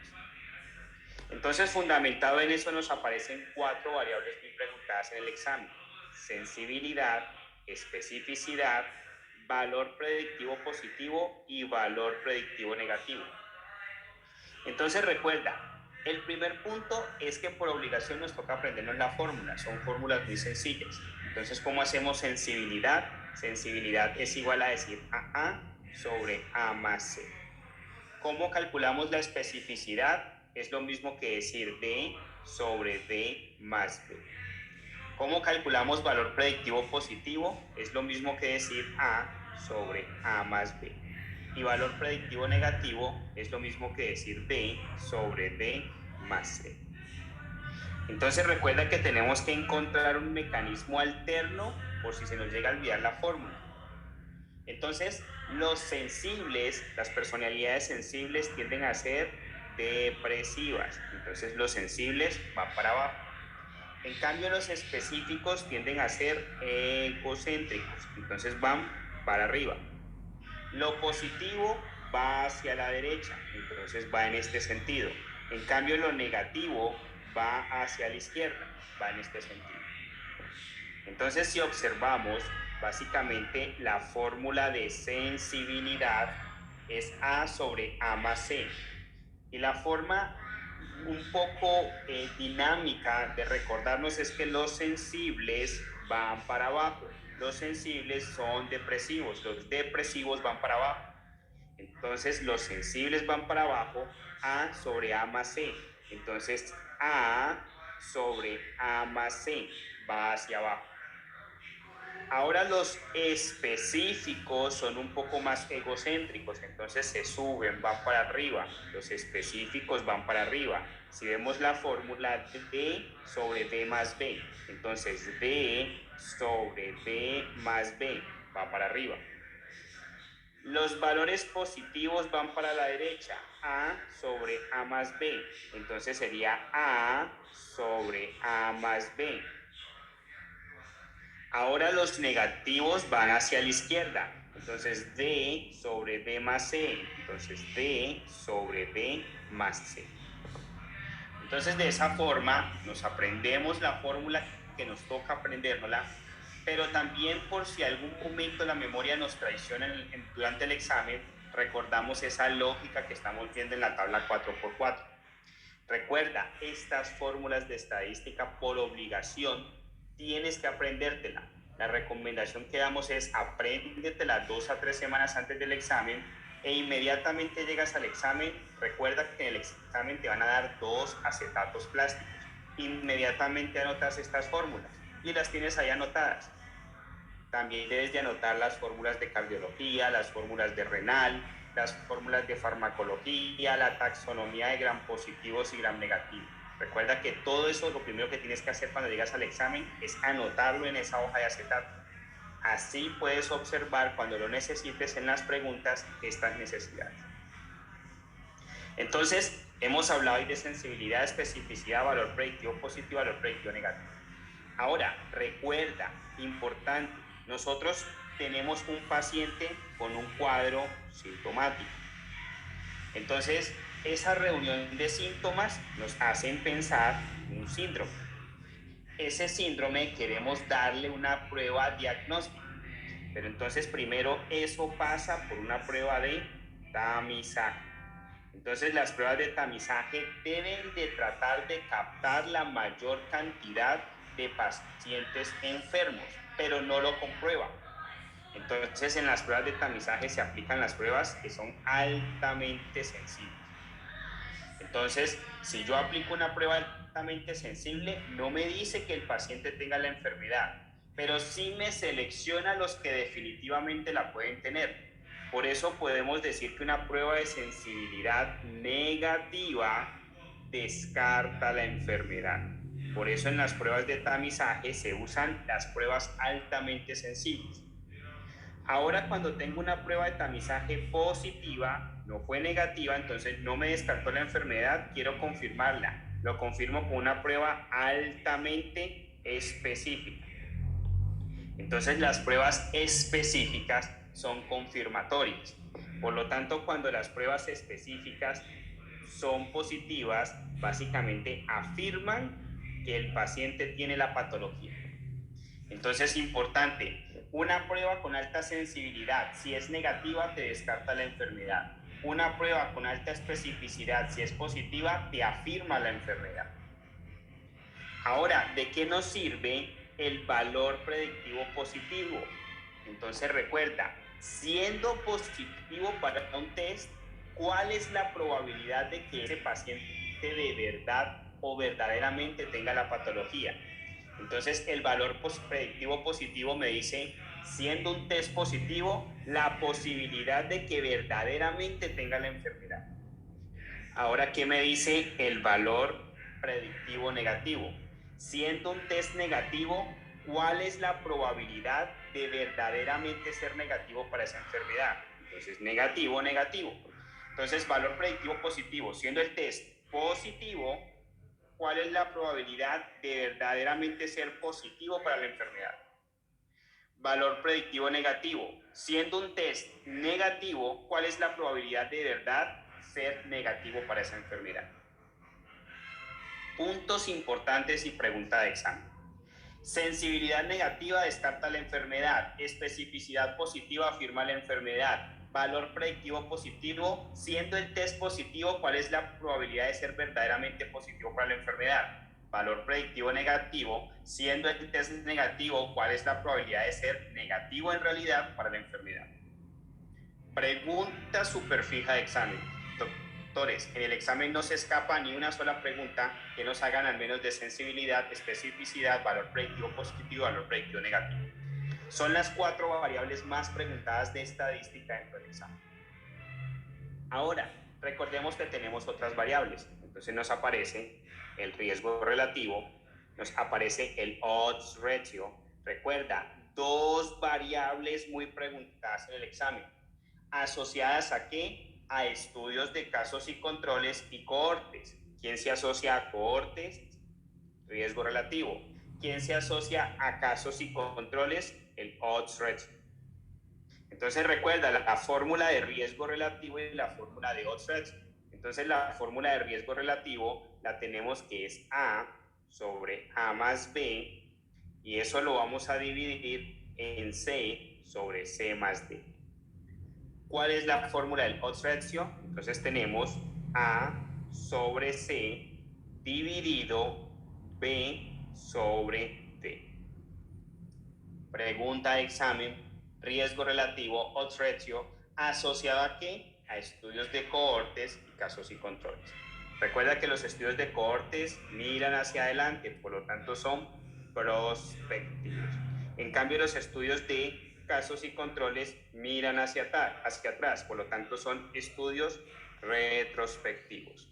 Speaker 1: Entonces, fundamentado en eso, nos aparecen 4 variables muy preguntadas en el examen: sensibilidad, especificidad, valor predictivo positivo y valor predictivo negativo. Entonces recuerda, el primer punto es que por obligación nos toca aprendernos la fórmula, son fórmulas muy sencillas. Entonces, ¿cómo hacemos sensibilidad? Sensibilidad es igual a decir AA sobre A más C. ¿Cómo calculamos la especificidad? Es lo mismo que decir D sobre D más B. ¿Cómo calculamos valor predictivo positivo? Es lo mismo que decir A sobre A más B. Y valor predictivo negativo es lo mismo que decir D sobre D más C. Entonces recuerda que tenemos que encontrar un mecanismo alterno por si se nos llega a olvidar la fórmula. Entonces, los sensibles, las personalidades sensibles tienden a ser depresivas. Entonces, los sensibles van para abajo. En cambio, los específicos tienden a ser egocéntricos. Entonces, van para arriba. Lo positivo va hacia la derecha. Entonces, va en este sentido. En cambio, lo negativo va hacia la izquierda. Va en este sentido. Entonces, si observamos, básicamente la fórmula de sensibilidad es A sobre A más C. Y la forma un poco dinámica de recordarnos es que los sensibles van para abajo. Los sensibles son depresivos, los depresivos van para abajo. Entonces, los sensibles van para abajo, A sobre A más C. Entonces, A sobre A más C va hacia abajo. Ahora los específicos son un poco más egocéntricos, entonces se suben, van para arriba. Los específicos van para arriba. Si vemos la fórmula D sobre D más B, entonces D sobre D más B va para arriba. Los valores positivos van para la derecha, A sobre A más B, entonces sería A sobre A más B. Ahora los negativos van hacia la izquierda, entonces D sobre D más C, entonces D sobre D más C. Entonces de esa forma nos aprendemos la fórmula que nos toca aprendérnosla, pero también por si algún momento la memoria nos traiciona durante el examen, recordamos esa lógica que estamos viendo en la tabla 4x4. Recuerda, estas fórmulas de estadística por obligación tienes que aprendértela. La recomendación que damos es apréndetela 2 a 3 semanas antes del examen e inmediatamente llegas al examen. Recuerda que en el examen te van a dar 2 acetatos plásticos. Inmediatamente anotas estas fórmulas y las tienes ahí anotadas. También debes de anotar las fórmulas de cardiología, las fórmulas de renal, las fórmulas de farmacología, la taxonomía de gram positivos y gram negativos. Recuerda que todo eso lo primero que tienes que hacer cuando llegas al examen es anotarlo en esa hoja de acetato. Así puedes observar cuando lo necesites en las preguntas estas necesidades. Entonces, hemos hablado hoy de sensibilidad, especificidad, valor predictivo positivo, valor predictivo negativo. Ahora, recuerda, importante, nosotros tenemos un paciente con un cuadro sintomático. Entonces, esa reunión de síntomas nos hacen pensar un síndrome. Ese síndrome queremos darle una prueba diagnóstica, pero entonces primero eso pasa por una prueba de tamizaje. Entonces las pruebas de tamizaje deben de tratar de captar la mayor cantidad de pacientes enfermos, pero no lo comprueban. Entonces en las pruebas de tamizaje se aplican las pruebas que son altamente sensibles. Entonces, si yo aplico una prueba altamente sensible, no me dice que el paciente tenga la enfermedad, pero sí me selecciona los que definitivamente la pueden tener. Por eso podemos decir que una prueba de sensibilidad negativa descarta la enfermedad. Por eso en las pruebas de tamizaje se usan las pruebas altamente sensibles. Ahora cuando tengo una prueba de tamizaje positiva, no fue negativa, entonces no me descartó la enfermedad, quiero confirmarla. Lo confirmo con una prueba altamente específica. Entonces las pruebas específicas son confirmatorias. Por lo tanto, cuando las pruebas específicas son positivas, básicamente afirman que el paciente tiene la patología. Entonces es importante, una prueba con alta sensibilidad, si es negativa, te descarta la enfermedad. Una prueba con alta especificidad, si es positiva, te afirma la enfermedad. Ahora, ¿de qué nos sirve el valor predictivo positivo? Entonces recuerda, siendo positivo para un test, ¿cuál es la probabilidad de que ese paciente de verdad o verdaderamente tenga la patología? Entonces el valor predictivo positivo me dice, siendo un test positivo, la posibilidad de que verdaderamente tenga la enfermedad. Ahora, ¿qué me dice el valor predictivo negativo. Siendo un test negativo, ¿cuál es la probabilidad de verdaderamente ser negativo para esa enfermedad? Entonces, negativo, negativo. Entonces, valor predictivo positivo. Siendo el test positivo, ¿cuál es la probabilidad de verdaderamente ser positivo para la enfermedad? Valor predictivo negativo. Siendo un test negativo, ¿cuál es la probabilidad de verdad ser negativo para esa enfermedad? Puntos importantes y pregunta de examen. Sensibilidad negativa descarta la enfermedad. Especificidad positiva afirma la enfermedad. Valor predictivo positivo, siendo el test positivo, ¿cuál es la probabilidad de ser verdaderamente positivo para la enfermedad? Valor predictivo negativo, siendo el test negativo, ¿cuál es la probabilidad de ser negativo en realidad para la enfermedad? Pregunta súper fija de examen. Doctores, en el examen no se escapa ni una sola pregunta que nos hagan al menos de sensibilidad, especificidad, valor predictivo positivo, valor predictivo negativo. Son las 4 variables más preguntadas de estadística dentro del examen. Ahora, recordemos que tenemos otras variables. Entonces nos aparece el riesgo relativo, nos aparece el odds ratio. Recuerda, 2 variables muy preguntadas en el examen. ¿Asociadas a qué? A estudios de casos y controles y cohortes. ¿Quién se asocia a cohortes? Riesgo relativo. ¿Quién se asocia a casos y controles? El odds ratio. Entonces recuerda la fórmula de riesgo relativo y la fórmula de odds ratio. Entonces la fórmula de riesgo relativo la tenemos que es A sobre A más B, y eso lo vamos a dividir en C sobre C más D. ¿Cuál es la fórmula del odds ratio? Entonces tenemos A sobre C dividido B sobre D. Pregunta de examen, riesgo relativo, odds ratio, ¿asociado a qué? A estudios de cohortes y casos y controles. Recuerda que los estudios de cohortes miran hacia adelante, por lo tanto son prospectivos. En cambio, los estudios de casos y controles miran hacia atrás, por lo tanto son estudios retrospectivos.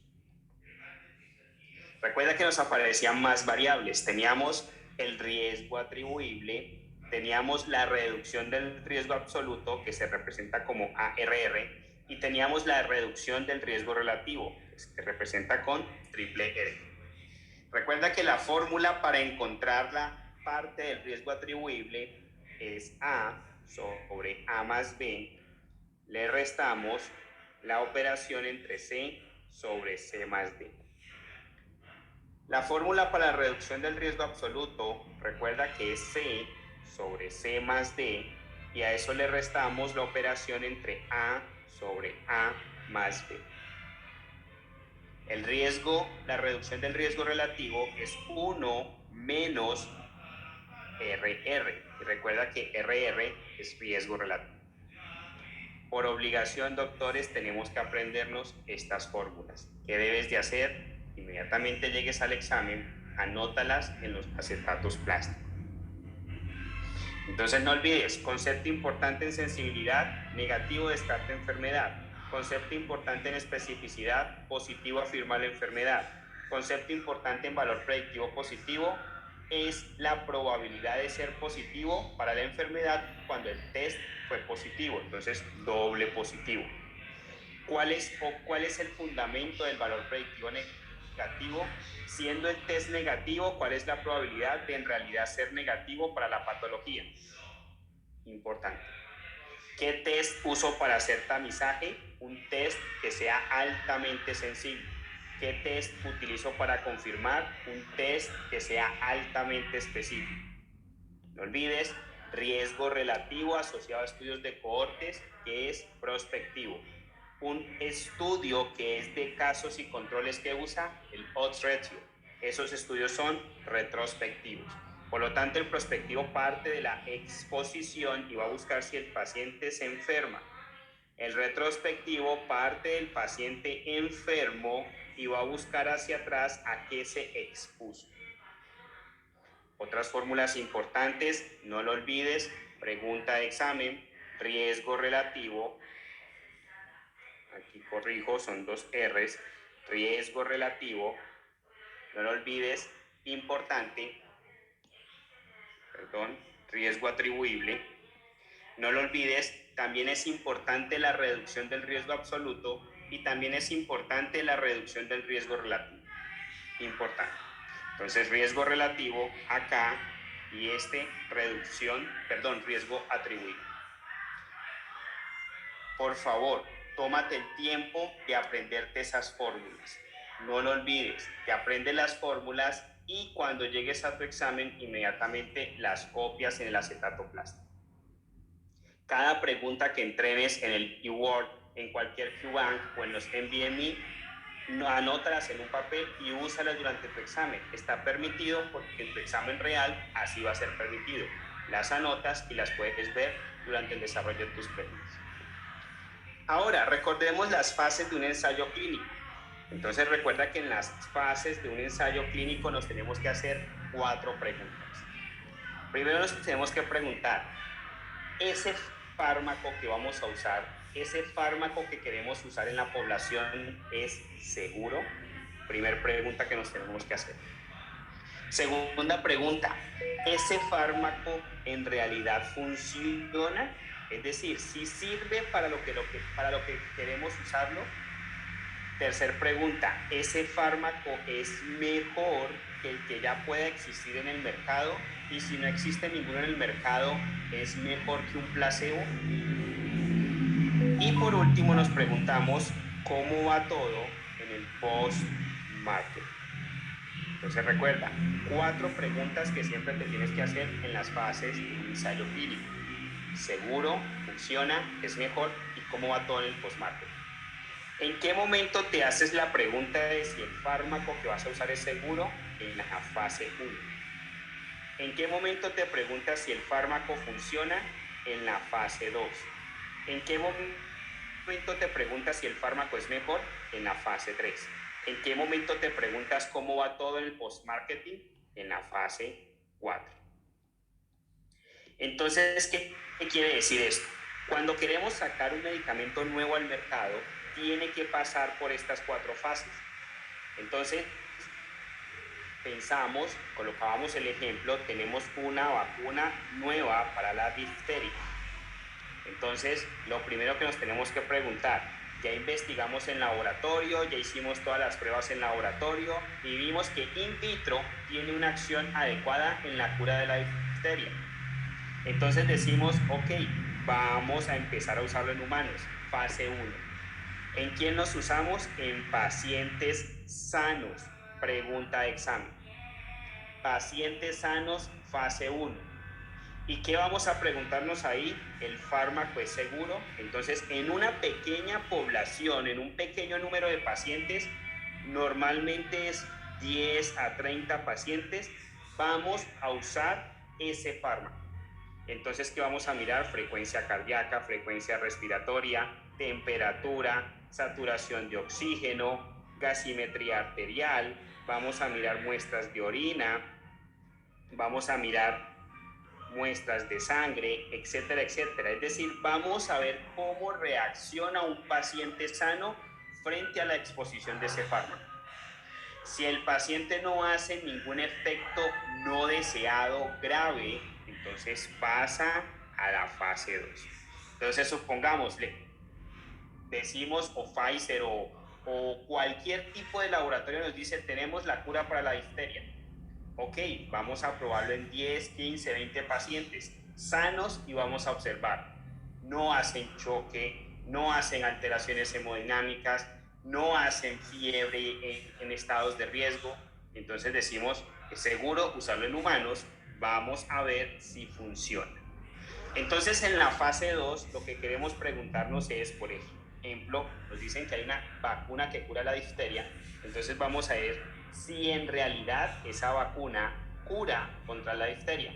Speaker 1: Recuerda que nos aparecían más variables. Teníamos el riesgo atribuible, teníamos la reducción del riesgo absoluto, que se representa como ARR, y teníamos la reducción del riesgo relativo, que se representa con triple R. Recuerda que la fórmula para encontrar la parte del riesgo atribuible es A sobre A más B, le restamos la operación entre C sobre C más D. La fórmula para la reducción del riesgo absoluto, recuerda que es C sobre C más D, y a eso le restamos la operación entre A sobre A más B. El riesgo, la reducción del riesgo relativo es 1 menos RR, y recuerda que RR es riesgo relativo. Por obligación, doctores, tenemos que aprendernos estas fórmulas. ¿Qué debes de hacer? Inmediatamente llegues al examen, anótalas en los acetatos plásticos. Entonces no olvides, concepto importante en sensibilidad, negativo descarta enfermedad. Concepto importante en especificidad, positivo afirma la enfermedad. Concepto importante en valor predictivo positivo es la probabilidad de ser positivo para la enfermedad cuando el test fue positivo, entonces doble positivo. ¿Cuál es el fundamento del valor predictivo negativo? Siendo el test negativo, ¿cuál es la probabilidad de en realidad ser negativo para la patología? Importante. ¿Qué test uso para hacer tamizaje? Un test que sea altamente sensible. ¿Qué test utilizo para confirmar? Un test que sea altamente específico. No olvides, riesgo relativo asociado a estudios de cohortes, que es prospectivo. Un estudio que es de casos y controles que usa el odds ratio. Esos estudios son retrospectivos. Por lo tanto, el prospectivo parte de la exposición y va a buscar si el paciente se enferma. El retrospectivo parte del paciente enfermo y va a buscar hacia atrás a qué se expuso. Otras fórmulas importantes, no lo olvides, pregunta de examen, riesgo relativo, aquí corrijo, son 2 R's, riesgo relativo, no lo olvides, importante, riesgo atribuible, no lo olvides, también es importante la reducción del riesgo absoluto y también es importante la reducción del riesgo relativo. Importante. Entonces, riesgo relativo acá y riesgo atribuido. Por favor, tómate el tiempo de aprenderte esas fórmulas. No lo olvides, te aprendes las fórmulas y cuando llegues a tu examen, inmediatamente las copias en el acetato plástico. Cada pregunta que entrenes en el eWord, en cualquier QBank o en los NVMe, anótalas en un papel y úsalas durante tu examen. Está permitido porque en tu examen real así va a ser permitido. Las anotas y las puedes ver durante el desarrollo de tus preguntas. Ahora, recordemos las fases de un ensayo clínico. Entonces, recuerda que en las fases de un ensayo clínico nos tenemos que hacer 4 preguntas. Primero nos tenemos que preguntar, ¿ese fármaco que vamos a usar, ese fármaco que queremos usar en la población es seguro? Primera pregunta que nos tenemos que hacer. Segunda pregunta, ¿ese fármaco en realidad funciona? Es decir, ¿sí sirve para lo que queremos usarlo? Tercera pregunta, ¿ese fármaco es mejor que el que ya pueda existir en el mercado? Y si no existe ninguno en el mercado, ¿es mejor que un placebo? Y por último nos preguntamos, ¿cómo va todo en el post-market? Entonces recuerda, 4 preguntas que siempre te tienes que hacer en las fases de un ensayo clínico. ¿Seguro? ¿Funciona? ¿Es mejor? ¿Y cómo va todo en el post-market? ¿En qué momento te haces la pregunta de si el fármaco que vas a usar es seguro? En la fase 1. ¿En qué momento te preguntas si el fármaco funciona? En la fase 2. ¿En qué momento te preguntas si el fármaco es mejor? En la fase 3. ¿En qué momento te preguntas cómo va todo en el post-marketing? En la fase 4. Entonces, ¿qué quiere decir esto? Cuando queremos sacar un medicamento nuevo al mercado, tiene que pasar por estas 4 fases. Entonces, pensamos, colocábamos el ejemplo, tenemos una vacuna nueva para la difteria. Entonces, lo primero que nos tenemos que preguntar, ya investigamos en laboratorio, ya hicimos todas las pruebas en laboratorio y vimos que in vitro tiene una acción adecuada en la cura de la difteria. Entonces decimos, ok, vamos a empezar a usarlo en humanos, fase 1. ¿En quién los usamos? En pacientes sanos. Pregunta de examen. Pacientes sanos, fase 1. ¿Y qué vamos a preguntarnos ahí? ¿El fármaco es seguro? Entonces, en una pequeña población, en un pequeño número de pacientes, normalmente es 10 a 30 pacientes, vamos a usar ese fármaco. Entonces, ¿qué vamos a mirar? Frecuencia cardíaca, frecuencia respiratoria, temperatura, saturación de oxígeno, gasimetría arterial, vamos a mirar muestras de orina, vamos a mirar muestras de sangre, etcétera, etcétera. Es decir, vamos a ver cómo reacciona un paciente sano frente a la exposición de ese fármaco. Si el paciente no hace ningún efecto no deseado grave, entonces pasa a la fase 2. Entonces, supongámosle, decimos, o Pfizer o cualquier tipo de laboratorio nos dice, tenemos la cura para la difteria. Ok, vamos a probarlo en 10, 15, 20 pacientes sanos y vamos a observar. No hacen choque, no hacen alteraciones hemodinámicas, no hacen fiebre en estados de riesgo. Entonces decimos, es seguro usarlo en humanos, vamos a ver si funciona. Entonces en la fase 2 lo que queremos preguntarnos es, por ejemplo, nos dicen que hay una vacuna que cura la difteria, entonces vamos a ver si en realidad esa vacuna cura contra la difteria.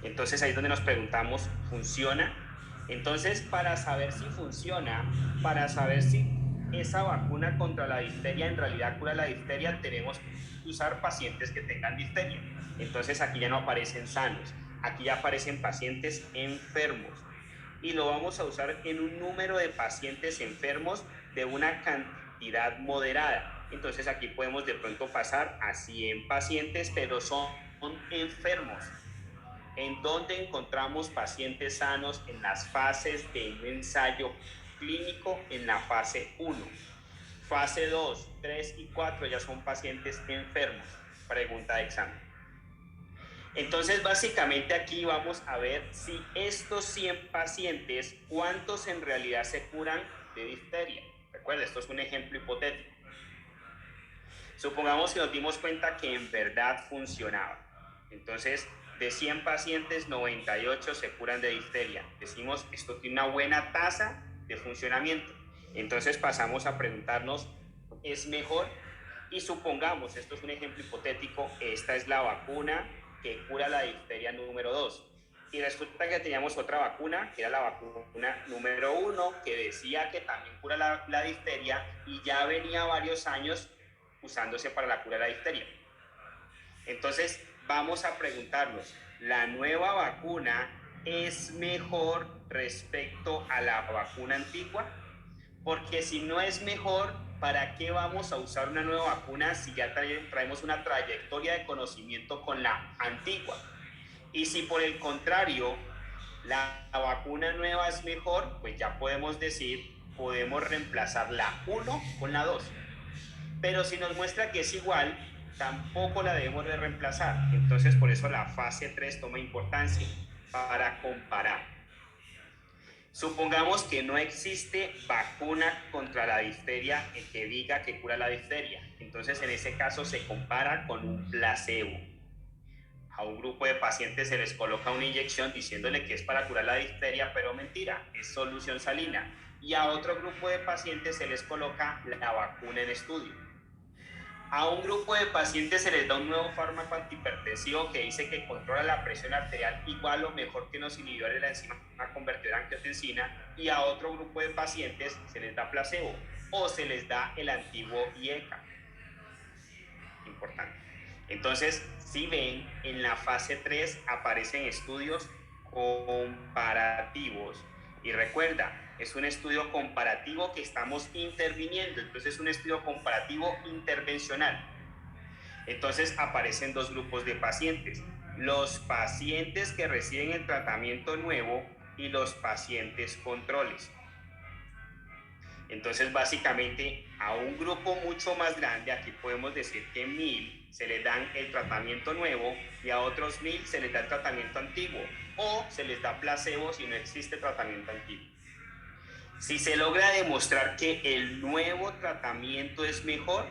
Speaker 1: Entonces ahí es donde nos preguntamos, ¿funciona? Entonces, para saber si funciona, para saber si esa vacuna contra la difteria en realidad cura la difteria, tenemos que usar pacientes que tengan difteria. Entonces aquí ya no aparecen sanos, aquí ya aparecen pacientes enfermos. Y lo vamos a usar en un número de pacientes enfermos de una cantidad moderada. Entonces aquí podemos de pronto pasar a 100 pacientes, pero son enfermos. ¿En dónde encontramos pacientes sanos? En las fases de un ensayo clínico, en la fase 1. Fase 2, 3 y 4 ya son pacientes enfermos. Pregunta de examen. Entonces, básicamente aquí vamos a ver si estos 100 pacientes, ¿cuántos en realidad se curan de difteria? Recuerda, esto es un ejemplo hipotético. Supongamos que nos dimos cuenta que en verdad funcionaba. Entonces, de 100 pacientes, 98 se curan de difteria. Decimos, esto tiene una buena tasa de funcionamiento. Entonces pasamos a preguntarnos, ¿es mejor? Y supongamos, esto es un ejemplo hipotético, esta es la vacuna que cura la difteria número 2. Y resulta que teníamos otra vacuna, que era la vacuna número 1, que decía que también cura la difteria y ya venía varios años usándose para la cura de la difteria. Entonces, vamos a preguntarnos, ¿la nueva vacuna es mejor respecto a la vacuna antigua? Porque si no es mejor, ¿para qué vamos a usar una nueva vacuna si ya traemos una trayectoria de conocimiento con la antigua? Y si por el contrario, la vacuna nueva es mejor, pues ya podemos decir, podemos reemplazar la 1 con la 2. Pero si nos muestra que es igual, tampoco la debemos de reemplazar. Entonces, por eso la fase 3 toma importancia para comparar. Supongamos que no existe vacuna contra la difteria que diga que cura la difteria. Entonces, en ese caso se compara con un placebo. A un grupo de pacientes se les coloca una inyección diciéndole que es para curar la difteria, pero mentira, es solución salina. Y a otro grupo de pacientes se les coloca la vacuna en estudio. A un grupo de pacientes se les da un nuevo fármaco antihipertensivo que dice que controla la presión arterial igual o mejor que los inhibidores de la enzima convertidora de angiotensina, y a otro grupo de pacientes se les da placebo o se les da el antiguo IECA. Importante. Entonces, si ven, en la fase 3 aparecen estudios comparativos. Y recuerda, es un estudio comparativo que estamos interviniendo, entonces es un estudio comparativo intervencional. Entonces aparecen dos grupos de pacientes, los pacientes que reciben el tratamiento nuevo y los pacientes controles. Entonces básicamente a un grupo mucho más grande, aquí podemos decir que 1000 se les dan el tratamiento nuevo y a otros 1000 se les da el tratamiento antiguo, o se les da placebo si no existe tratamiento antiguo. Si se logra demostrar que el nuevo tratamiento es mejor,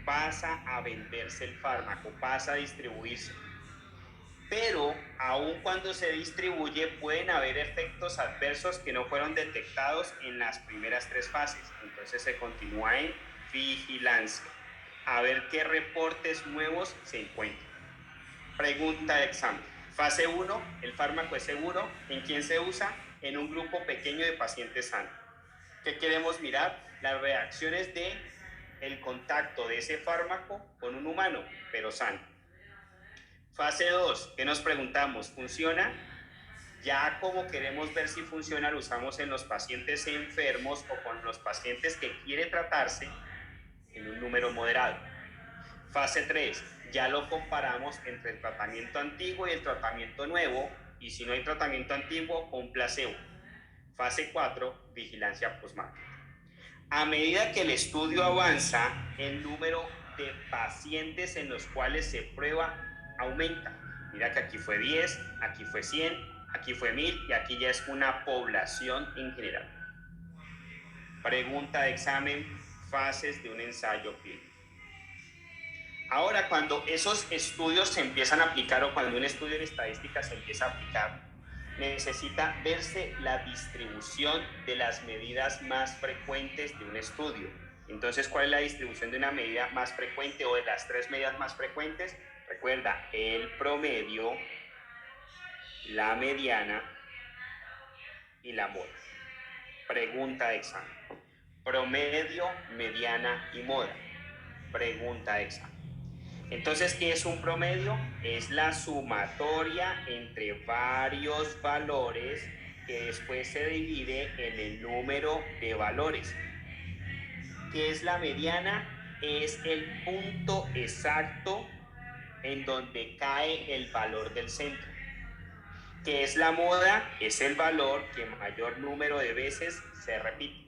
Speaker 1: pasa a venderse el fármaco, pasa a distribuirse. Pero aun cuando se distribuye pueden haber efectos adversos que no fueron detectados en las primeras 3 fases. Entonces se continúa en vigilancia, a ver qué reportes nuevos se encuentran. Pregunta de examen. Fase 1, el fármaco es seguro. ¿En quién se usa? En un grupo pequeño de pacientes sanos. ¿Qué queremos mirar? Las reacciones de el contacto de ese fármaco con un humano, pero sano. Fase 2, ¿qué nos preguntamos? ¿Funciona? Ya como queremos ver si funciona, lo usamos en los pacientes enfermos o con los pacientes que quiere tratarse en un número moderado. Fase 3, ya lo comparamos entre el tratamiento antiguo y el tratamiento nuevo, y si no hay tratamiento antiguo, con placebo. Fase 4, vigilancia postmarketing. A medida que el estudio avanza, el número de pacientes en los cuales se prueba aumenta. Mira que aquí fue 10, aquí fue 100, aquí fue 1000 y aquí ya es una población en general. Pregunta de examen, fases de un ensayo clínico. Ahora, cuando esos estudios se empiezan a aplicar o cuando un estudio de estadística se empieza a aplicar, necesita verse la distribución de las medidas más frecuentes de un estudio. Entonces, ¿cuál es la distribución de una medida más frecuente o de las 3 medidas más frecuentes? Recuerda, el promedio, la mediana y la moda. Pregunta de examen. Promedio, mediana y moda. Pregunta de examen. Entonces, ¿qué es un promedio? Es la sumatoria entre varios valores que después se divide en el número de valores. ¿Qué es la mediana? es el punto exacto en donde cae el valor del centro. ¿Qué es la moda? Es el valor que mayor número de veces se repite.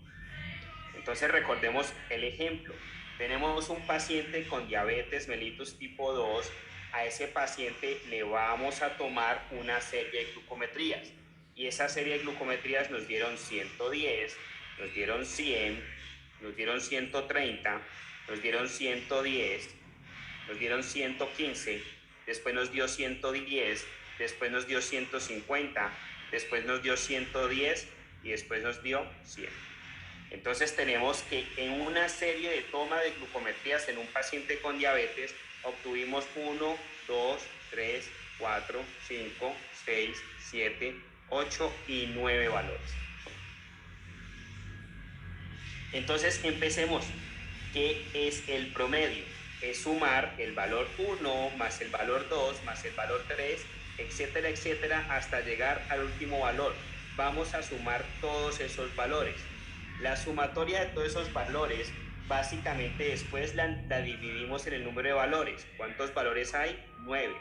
Speaker 1: Entonces recordemos el ejemplo. Tenemos un paciente con diabetes mellitus tipo 2. A ese paciente le vamos a tomar una serie de glucometrías. Y esa serie de glucometrías nos dieron 110, nos dieron 100, nos dieron 130, nos dieron 110, nos dieron 115, después nos dio 110, después nos dio 150, después nos dio 110 y después nos dio 100. Entonces tenemos que en una serie de toma de glucometrías en un paciente con diabetes obtuvimos 1, 2, 3, 4, 5, 6, 7, 8 y 9 valores. Entonces empecemos. ¿Qué es el promedio? Es sumar el valor 1 más el valor 2 más el valor 3, etcétera, etcétera, hasta llegar al último valor. Vamos a sumar todos esos valores. La sumatoria de todos esos valores, básicamente después la dividimos en el número de valores. ¿Cuántos valores hay? 9.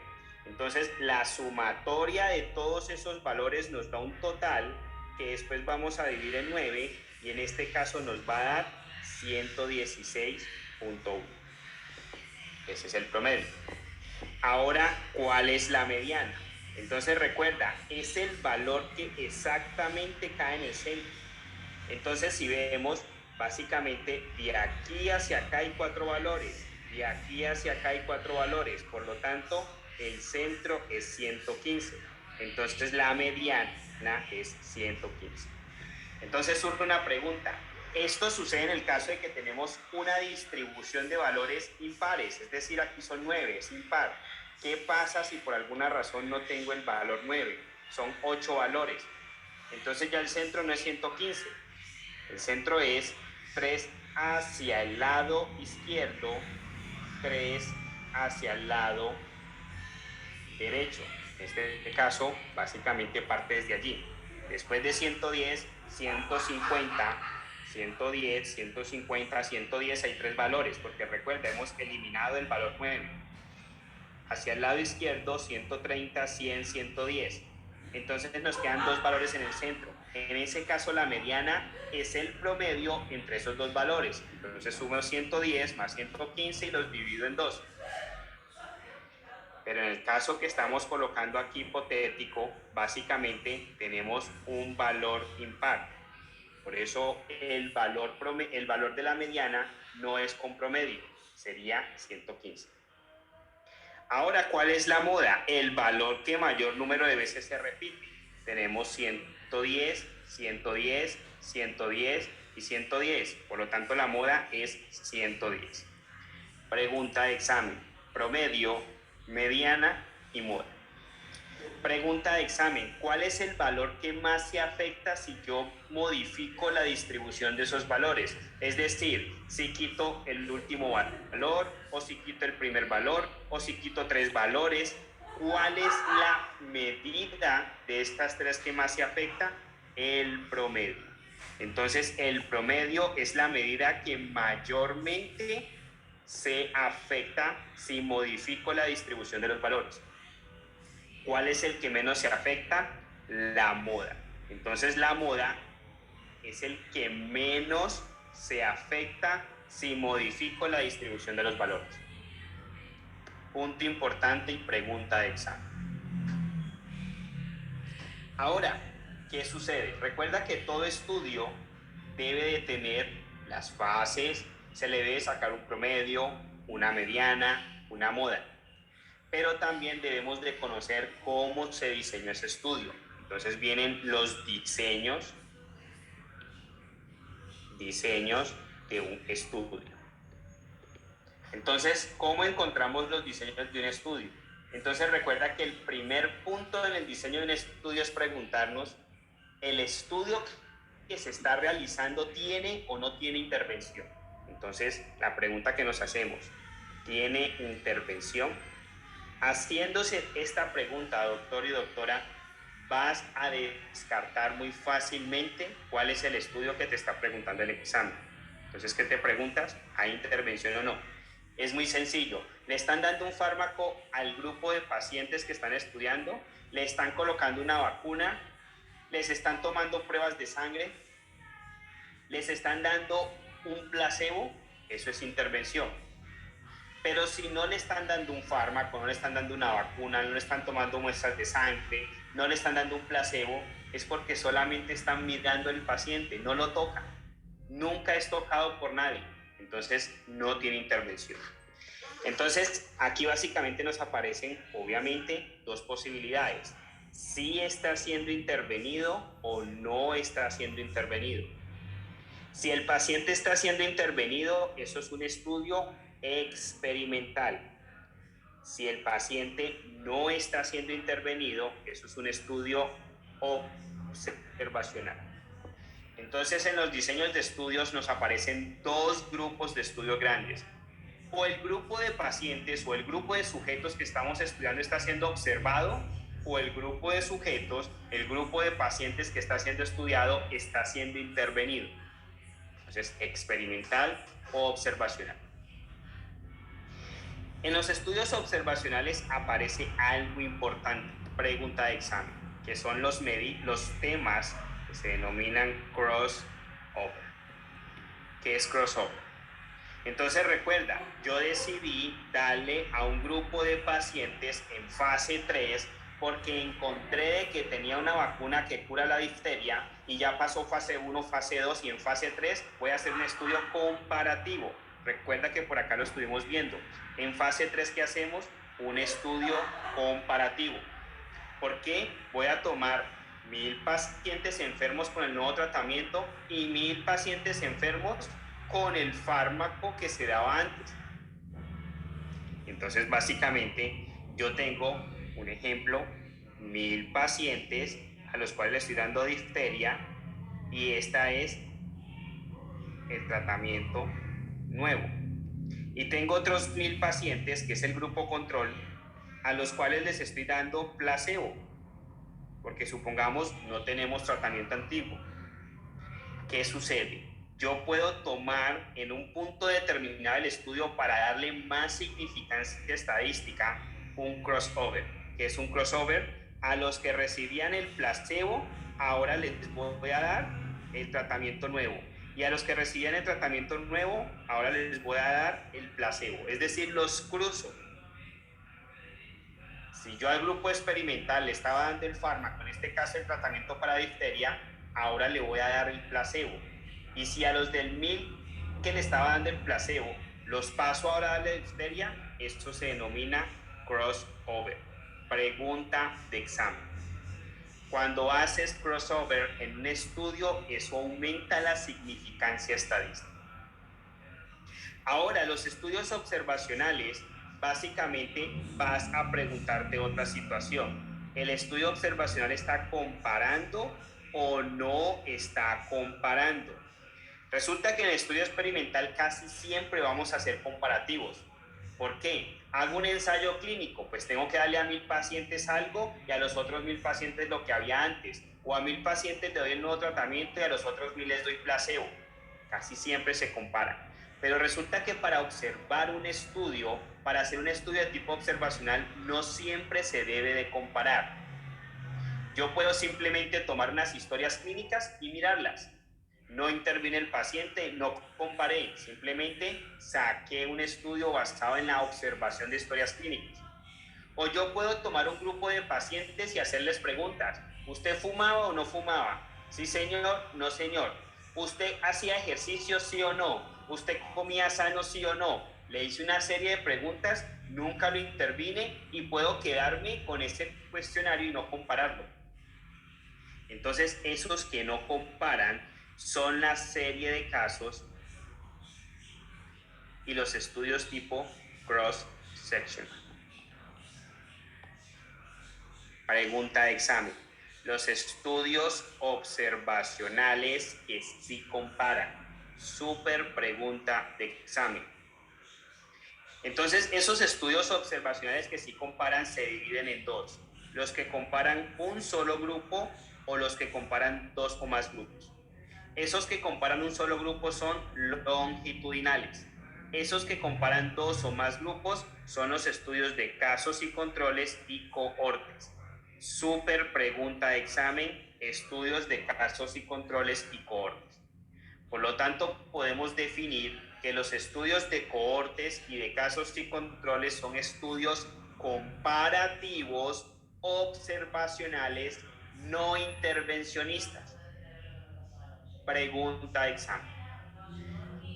Speaker 1: Entonces, la sumatoria de todos esos valores nos da un total que después vamos a dividir en 9 y en este caso nos va a dar 116.1. Ese es el promedio. Ahora, ¿cuál es la mediana? Entonces recuerda, es el valor que exactamente cae en el centro. Entonces si vemos, básicamente de aquí hacia acá hay 4 valores, de aquí hacia acá hay 4 valores, por lo tanto el centro es 115. Entonces la mediana es 115. Entonces surge una pregunta. Esto sucede en el caso de que tenemos una distribución de valores impares, es decir, aquí son 9, es impar. ¿Qué pasa si por alguna razón no tengo el valor 9? Son 8 valores. Entonces ya el centro no es 115. El centro es 3 hacia el lado izquierdo, 3 hacia el lado derecho. En este caso, básicamente parte desde allí. Después de 110, 150, 110, 150, 110 hay 3 valores, porque recuerda, hemos eliminado el valor 9. Hacia el lado izquierdo, 130, 100, 110. Entonces nos quedan 2 valores en el centro. En ese caso la mediana es el promedio entre esos 2 valores. Entonces sumo 110 más 115 y los divido en 2. Pero en el caso que estamos colocando aquí hipotético, básicamente tenemos un valor impar. Por eso el valor de la mediana no es con promedio, sería 115. Ahora, ¿cuál es la moda? El valor que mayor número de veces se repite. Tenemos 110, 110, 110 y 110. Por lo tanto, la moda es 110. Pregunta de examen. Promedio, mediana y moda. Pregunta de examen. ¿Cuál es el valor que más se afecta si yo modifico la distribución de esos valores? Es decir, si quito el último valor, o si quito el primer valor, o si quito 3 valores. ¿Cuál es la medida de estas 3 que más se afecta? El promedio. Entonces, el promedio es la medida que mayormente se afecta si modifico la distribución de los valores. ¿Cuál es el que menos se afecta? La moda. Entonces la moda es el que menos se afecta si modifico la distribución de los valores. Punto importante y pregunta de examen. Ahora, ¿qué sucede? Recuerda que todo estudio debe de tener las fases, se le debe sacar un promedio, una mediana, una moda. Pero también debemos de conocer cómo se diseñó ese estudio. Entonces vienen los diseños de un estudio. Entonces, ¿cómo encontramos los diseños de un estudio? Entonces recuerda que el primer punto en el diseño de un estudio es preguntarnos, ¿el estudio que se está realizando tiene o no tiene intervención? Entonces, la pregunta que nos hacemos, ¿tiene intervención? Haciéndose esta pregunta, doctor y doctora, vas a descartar muy fácilmente cuál es el estudio que te está preguntando el examen. Entonces, ¿qué te preguntas? ¿Hay intervención o no? Es muy sencillo. Le están dando un fármaco al grupo de pacientes que están estudiando, le están colocando una vacuna, les están tomando pruebas de sangre, les están dando un placebo, eso es intervención. Pero si no le están dando un fármaco, no le están dando una vacuna, no le están tomando muestras de sangre, no le están dando un placebo, es porque solamente están mirando al paciente, no lo tocan. Nunca es tocado por nadie, entonces no tiene intervención. Entonces, aquí básicamente nos aparecen, obviamente, dos posibilidades. Si está siendo intervenido o no está siendo intervenido. Si el paciente está siendo intervenido, eso es un estudio experimental. Si el paciente no está siendo intervenido, eso es un estudio observacional. Entonces, en los diseños de estudios nos aparecen dos grupos de estudios grandes. O el grupo de pacientes o el grupo de sujetos que estamos estudiando está siendo observado, o el grupo de sujetos, el grupo de pacientes que está siendo estudiado está siendo intervenido. Entonces, experimental o observacional. En los estudios observacionales aparece algo importante, pregunta de examen, que son los temas que se denominan crossover. ¿Qué es crossover? Entonces recuerda, yo decidí darle a un grupo de pacientes en fase 3 porque encontré que tenía una vacuna que cura la difteria y ya pasó fase 1, fase 2 y en fase 3 voy a hacer un estudio comparativo. Recuerda que por acá lo estuvimos viendo. En fase 3, ¿qué hacemos? Un estudio comparativo. ¿Por qué? Voy a tomar 1000 pacientes enfermos con el nuevo tratamiento y 1000 pacientes enfermos con el fármaco que se daba antes. Entonces, básicamente, yo tengo un ejemplo, 1000 pacientes a los cuales le estoy dando difteria y esta es el tratamiento nuevo. Y tengo otros 1000 pacientes, que es el grupo control, a los cuales les estoy dando placebo, porque supongamos no tenemos tratamiento antiguo. ¿Qué sucede? Yo puedo tomar en un punto determinado del estudio para darle más significancia estadística un crossover. ¿Qué es un crossover? A los que recibían el placebo, ahora les voy a dar el tratamiento nuevo. Y a los que recibían el tratamiento nuevo, ahora les voy a dar el placebo. Es decir, los cruzo. Si yo al grupo experimental le estaba dando el fármaco, en este caso el tratamiento para difteria, ahora le voy a dar el placebo. Y si a los del 1000 que le estaba dando el placebo los paso ahora a darle difteria, esto se denomina crossover. Pregunta de examen. Cuando haces crossover en un estudio, eso aumenta la significancia estadística. Ahora, los estudios observacionales, básicamente vas a preguntarte otra situación. ¿El estudio observacional está comparando o no está comparando? Resulta que en el estudio experimental casi siempre vamos a hacer comparativos. ¿Por qué? Hago un ensayo clínico, pues tengo que darle a 1000 pacientes algo y a los otros 1000 pacientes lo que había antes. O a 1000 pacientes le doy el nuevo tratamiento y a los otros 1000 les doy placebo. Casi siempre se compara. Pero resulta que para observar un estudio, para hacer un estudio de tipo observacional, no siempre se debe de comparar. Yo puedo simplemente tomar unas historias clínicas y mirarlas. No intervine el paciente, no comparé, simplemente saqué un estudio basado en la observación de historias clínicas. O yo puedo tomar un grupo de pacientes y hacerles preguntas. ¿Usted fumaba o no fumaba? Sí, señor, no, señor. ¿Usted hacía ejercicio, sí o no? ¿Usted comía sano, sí o no? Le hice una serie de preguntas, nunca lo intervine y puedo quedarme con ese cuestionario y no compararlo. Entonces, esos que no comparan son la serie de casos y los estudios tipo cross-section. Pregunta de examen. Los estudios observacionales que sí comparan. Súper pregunta de examen. Entonces, esos estudios observacionales que sí comparan se dividen en dos. Los que comparan un solo grupo o los que comparan dos o más grupos. Esos que comparan un solo grupo son longitudinales. Esos que comparan dos o más grupos son los estudios de casos y controles y cohortes. Súper pregunta de examen, estudios de casos y controles y cohortes. Por lo tanto, podemos definir que los estudios de cohortes y de casos y controles son estudios comparativos, observacionales, no intervencionistas. Pregunta de examen.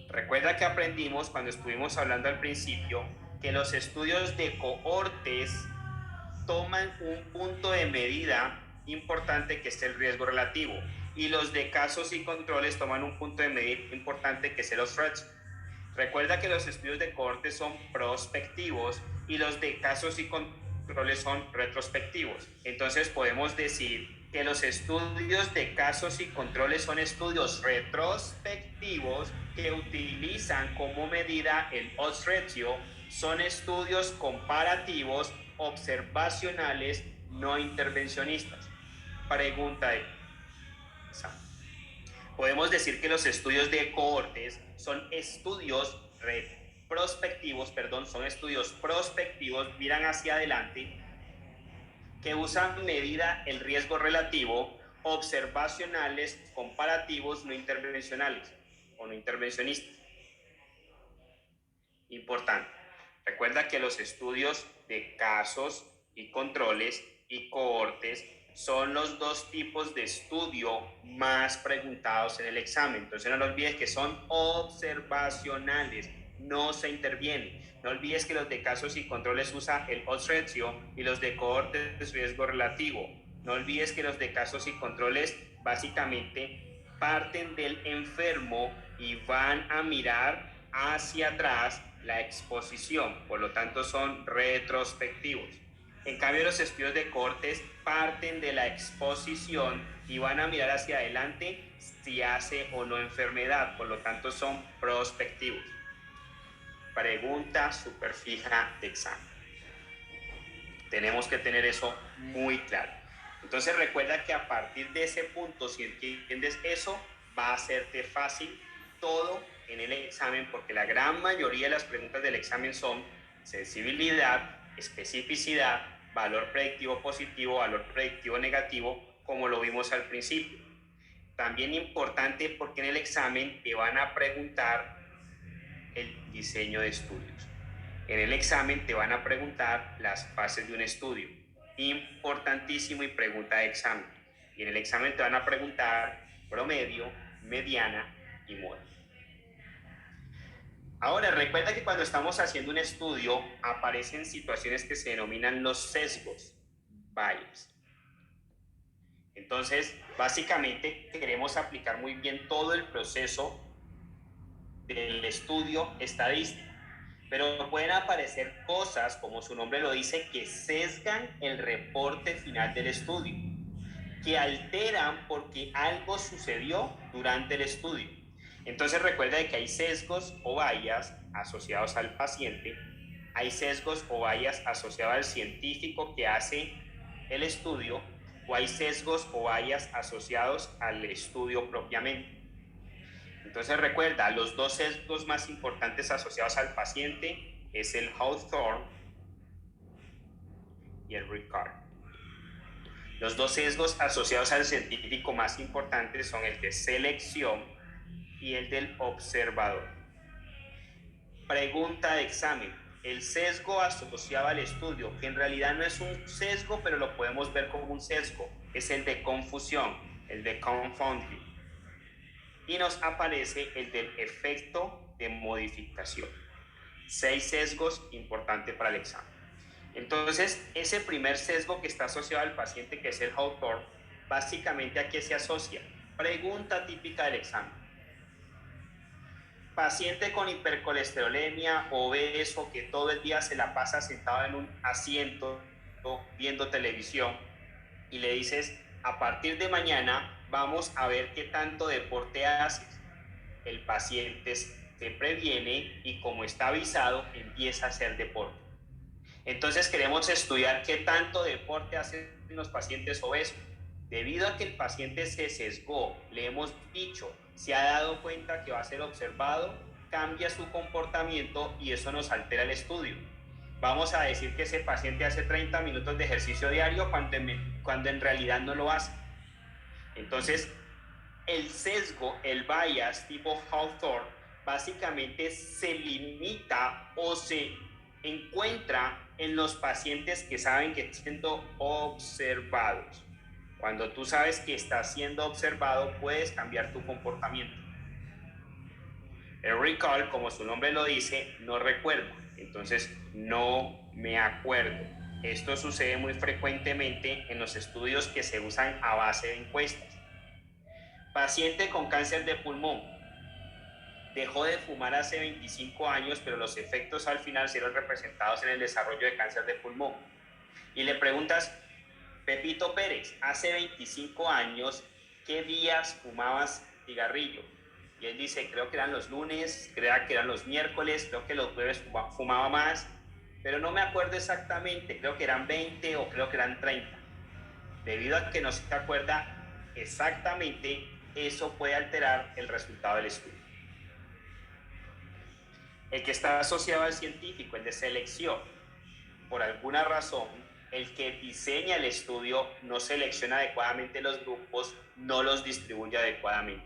Speaker 1: Recuerda que aprendimos cuando estuvimos hablando al principio que los estudios de cohortes toman un punto de medida importante que es el riesgo relativo y los de casos y controles toman un punto de medida importante que es el odds ratio. Recuerda que los estudios de cohortes son prospectivos y los de casos y controles son retrospectivos. Entonces podemos decir que los estudios de casos y controles son estudios retrospectivos que utilizan como medida el odds ratio, son estudios comparativos, observacionales, no intervencionistas. Pregunta de examen. Podemos decir que los estudios de cohortes son estudios prospectivos, miran hacia adelante, que usan medida el riesgo relativo, observacionales, comparativos, no intervencionales o no intervencionistas. Importante. Recuerda que los estudios de casos y controles y cohortes son los dos tipos de estudio más preguntados en el examen. Entonces no lo olvides que son observacionales, no se interviene. No olvides que los de casos y controles usa el odds ratio y los de cohortes riesgo relativo. No olvides que los de casos y controles básicamente parten del enfermo y van a mirar hacia atrás la exposición, por lo tanto son retrospectivos. En cambio, los estudios de cohortes parten de la exposición y van a mirar hacia adelante si hace o no enfermedad, por lo tanto son prospectivos. Pregunta súper fija de examen. Tenemos que tener eso muy claro. Entonces recuerda que a partir de ese punto, si entiendes eso, va a hacerte fácil todo en el examen, porque la gran mayoría de las preguntas del examen son sensibilidad, especificidad, valor predictivo positivo, valor predictivo negativo, como lo vimos al principio. También importante porque en el examen te van a preguntar el diseño de estudios. En el examen te van a preguntar las fases de un estudio. Importantísimo y pregunta de examen. Y en el examen te van a preguntar promedio, mediana y moda. Ahora, recuerda que cuando estamos haciendo un estudio aparecen situaciones que se denominan los sesgos, bias. Entonces, básicamente queremos aplicar muy bien todo el proceso del estudio estadístico, pero pueden aparecer cosas, como su nombre lo dice, que sesgan el reporte final del estudio, que alteran porque algo sucedió durante el estudio. Entonces recuerda que hay sesgos o vallas asociados al paciente, hay sesgos o vallas asociados al científico que hace el estudio, o hay sesgos o vallas asociados al estudio propiamente. Entonces recuerda, los dos sesgos más importantes asociados al paciente es el Hawthorne y el Ricard. Los dos sesgos asociados al científico más importantes son el de selección y el del observador. Pregunta de examen. El sesgo asociado al estudio, que en realidad no es un sesgo, pero lo podemos ver como un sesgo, es el de confusión, el de confounding. Y nos aparece el del efecto de modificación. 6 sesgos importantes para el examen. Entonces, ese primer sesgo que está asociado al paciente, que es el Hawthorne, básicamente ¿a qué se asocia? Pregunta típica del examen. Paciente con hipercolesterolemia, obeso, que todo el día se la pasa sentado en un asiento viendo televisión, y le dices, a partir de mañana vamos a ver qué tanto deporte haces. El paciente se previene y, como está avisado, empieza a hacer deporte. Entonces queremos estudiar qué tanto deporte hacen los pacientes obesos. Debido a que el paciente se sesgó, le hemos dicho, se ha dado cuenta que va a ser observado, cambia su comportamiento y eso nos altera el estudio. Vamos a decir que ese paciente hace 30 minutos de ejercicio diario cuando en realidad no lo hace. Entonces, el sesgo, el bias tipo Hawthorne, básicamente se limita o se encuentra en los pacientes que saben que están siendo observados. Cuando tú sabes que estás siendo observado, puedes cambiar tu comportamiento. El recall, como su nombre lo dice, no recuerda. Entonces, no me acuerdo. Esto sucede muy frecuentemente en los estudios que se usan a base de encuestas. Paciente con cáncer de pulmón. Dejó de fumar hace 25 años, pero los efectos al final se vieron representados en el desarrollo de cáncer de pulmón. Y le preguntas, Pepito Pérez, hace 25 años, ¿qué días fumabas cigarrillo? Y él dice, creo que eran los lunes, creo que eran los miércoles, creo que los jueves fumaba más, pero no me acuerdo exactamente, creo que eran 20 o creo que eran 30. Debido a que no se acuerda exactamente, eso puede alterar el resultado del estudio. El que está asociado al científico, el de selección, por alguna razón, el que diseña el estudio no selecciona adecuadamente los grupos, no los distribuye adecuadamente.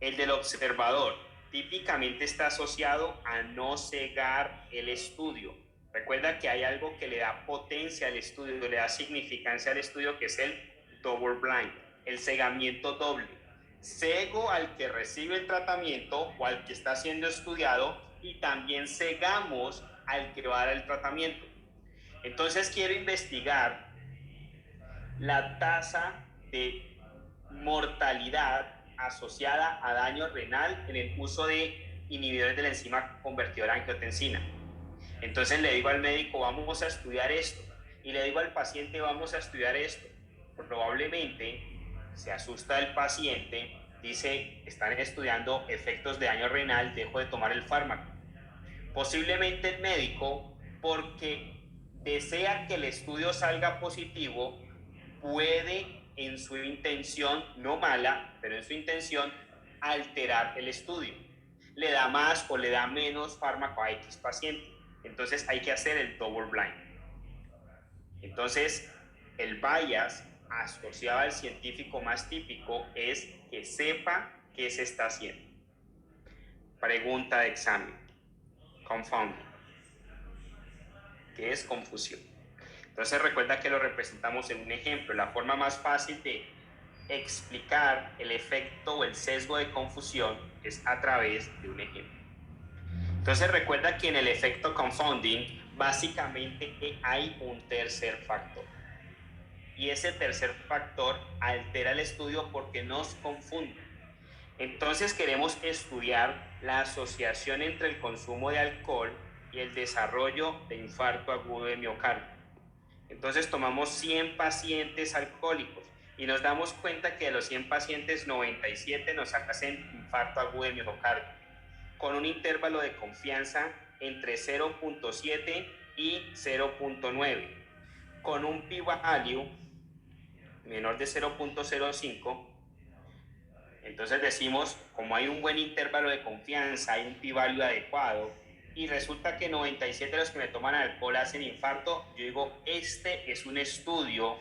Speaker 1: El del observador típicamente está asociado a no cegar el estudio. Recuerda que hay algo que le da potencia al estudio, le da significancia al estudio, que es el double blind, el cegamiento doble. Cego al que recibe el tratamiento o al que está siendo estudiado, y también cegamos al que va a dar el tratamiento. Entonces quiero investigar la tasa de mortalidad asociada a daño renal en el uso de inhibidores de la enzima convertidora de angiotensina. Entonces le digo al médico, vamos a estudiar esto, y le digo al paciente, vamos a estudiar esto. Probablemente se asusta el paciente, dice, están estudiando efectos de daño renal, dejo de tomar el fármaco. Posiblemente el médico, porque desea que el estudio salga positivo, puede en su intención, no mala, pero en su intención, alterar el estudio. Le da más o le da menos fármaco a X paciente. Entonces hay que hacer el double blind. Entonces, el bias asociado al científico más típico es que sepa qué se está haciendo. Pregunta de examen. Confounding. ¿Qué es confusión? Entonces recuerda que lo representamos en un ejemplo. La forma más fácil de explicar el efecto o el sesgo de confusión es a través de un ejemplo. Entonces recuerda que en el efecto confounding básicamente hay un tercer factor. Y ese tercer factor altera el estudio porque nos confunde. Entonces queremos estudiar la asociación entre el consumo de alcohol y el desarrollo de infarto agudo de miocardio. Entonces tomamos 100 pacientes alcohólicos y nos damos cuenta que de los 100 pacientes, 97 nos hacen infarto agudo de miocardio, con un intervalo de confianza entre 0.7 y 0.9, con un p-value menor de 0.05. Entonces decimos, como hay un buen intervalo de confianza, hay un p-value adecuado, y resulta que 97 de los que me toman alcohol hacen infarto, yo digo, este es un estudio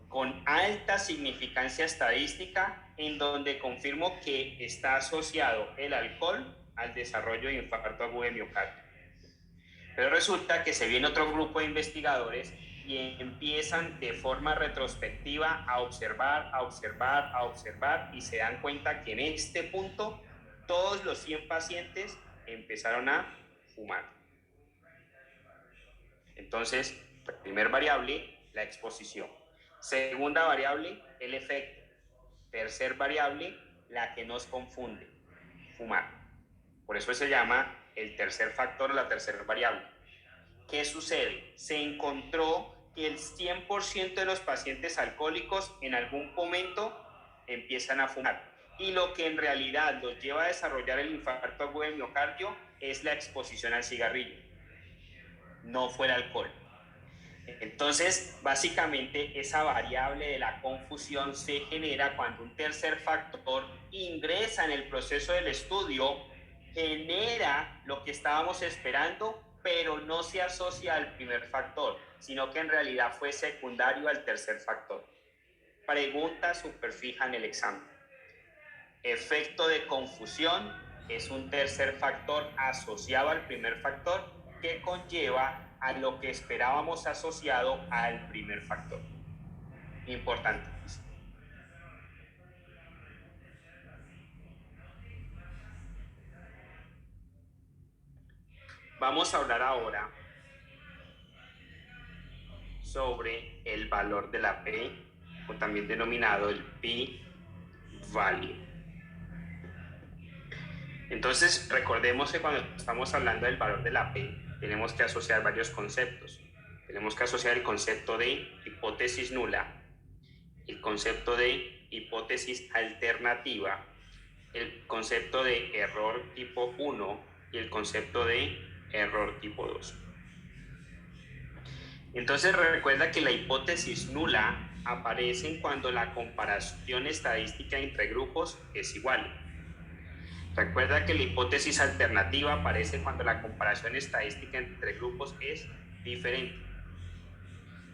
Speaker 1: con alta significancia estadística en donde confirmo que está asociado el alcohol al desarrollo de infarto agudo de miocardio. Pero resulta que se viene otro grupo de investigadores y empiezan de forma retrospectiva a observar y se dan cuenta que en este punto todos los 100 pacientes empezaron a fumar. Entonces, primer variable, la exposición. Segunda variable, el efecto. Tercer variable, la que nos confunde, fumar. Por eso se llama el tercer factor, la tercera variable. ¿Qué sucede? Se encontró que el 100% de los pacientes alcohólicos en algún momento empiezan a fumar. Y lo que en realidad los lleva a desarrollar el infarto agudo de miocardio es la exposición al cigarrillo, no fue el alcohol. Entonces, básicamente, esa variable de la confusión se genera cuando un tercer factor ingresa en el proceso del estudio, genera lo que estábamos esperando, pero no se asocia al primer factor, sino que en realidad fue secundario al tercer factor. Pregunta súper fija en el examen. Efecto de confusión es un tercer factor asociado al primer factor que conlleva a lo que esperábamos asociado al primer factor. Importante. Vamos a hablar ahora sobre el valor de la P, o también denominado el p-value. Entonces, recordemos que cuando estamos hablando del valor de la P, tenemos que asociar varios conceptos. Tenemos que asociar el concepto de hipótesis nula, el concepto de hipótesis alternativa, el concepto de error tipo 1 y el concepto de error tipo 2. Entonces recuerda que la hipótesis nula aparece cuando la comparación estadística entre grupos es igual. Recuerda que la hipótesis alternativa aparece cuando la comparación estadística entre grupos es diferente.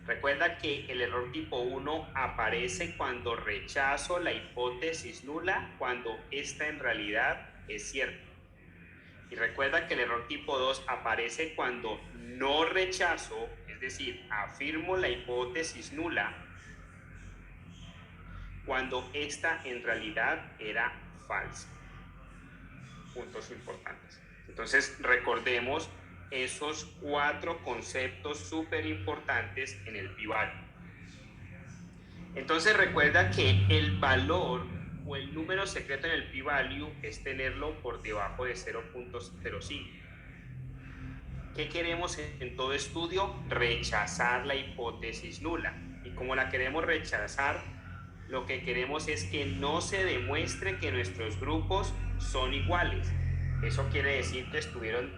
Speaker 1: Recuerda que el error tipo 1 aparece cuando rechazo la hipótesis nula cuando esta en realidad es cierta. Y recuerda que el error tipo 2 aparece cuando no rechazo, es decir, afirmo la hipótesis nula cuando esta en realidad era falsa. Puntos importantes. Entonces, recordemos esos 4 conceptos súper importantes en el p-value. Entonces, recuerda que el valor o el número secreto en el p-value es tenerlo por debajo de 0.05. ¿Qué queremos en todo estudio? Rechazar la hipótesis nula. Y como la queremos rechazar, lo que queremos es que no se demuestre que nuestros grupos son iguales. Eso quiere decir que estuvieron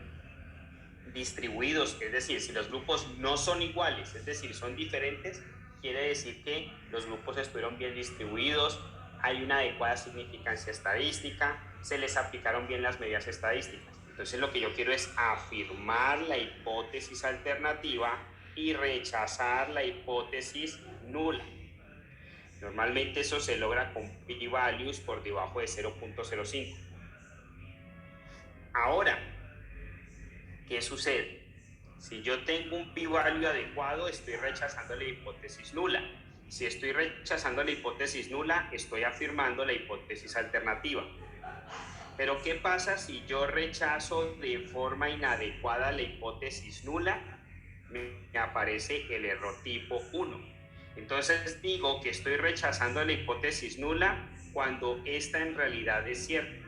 Speaker 1: distribuidos, es decir, si los grupos no son iguales, es decir, son diferentes, quiere decir que los grupos estuvieron bien distribuidos, hay una adecuada significancia estadística, se les aplicaron bien las medidas estadísticas. Entonces lo que yo quiero es afirmar la hipótesis alternativa y rechazar la hipótesis nula. Normalmente eso se logra con p-values por debajo de 0.05. Ahora, ¿qué sucede? Si yo tengo un p-value adecuado, estoy rechazando la hipótesis nula. Si estoy rechazando la hipótesis nula, estoy afirmando la hipótesis alternativa. Pero ¿qué pasa si yo rechazo de forma inadecuada la hipótesis nula? Me aparece el error tipo 1. Entonces digo que estoy rechazando la hipótesis nula cuando esta en realidad es cierta.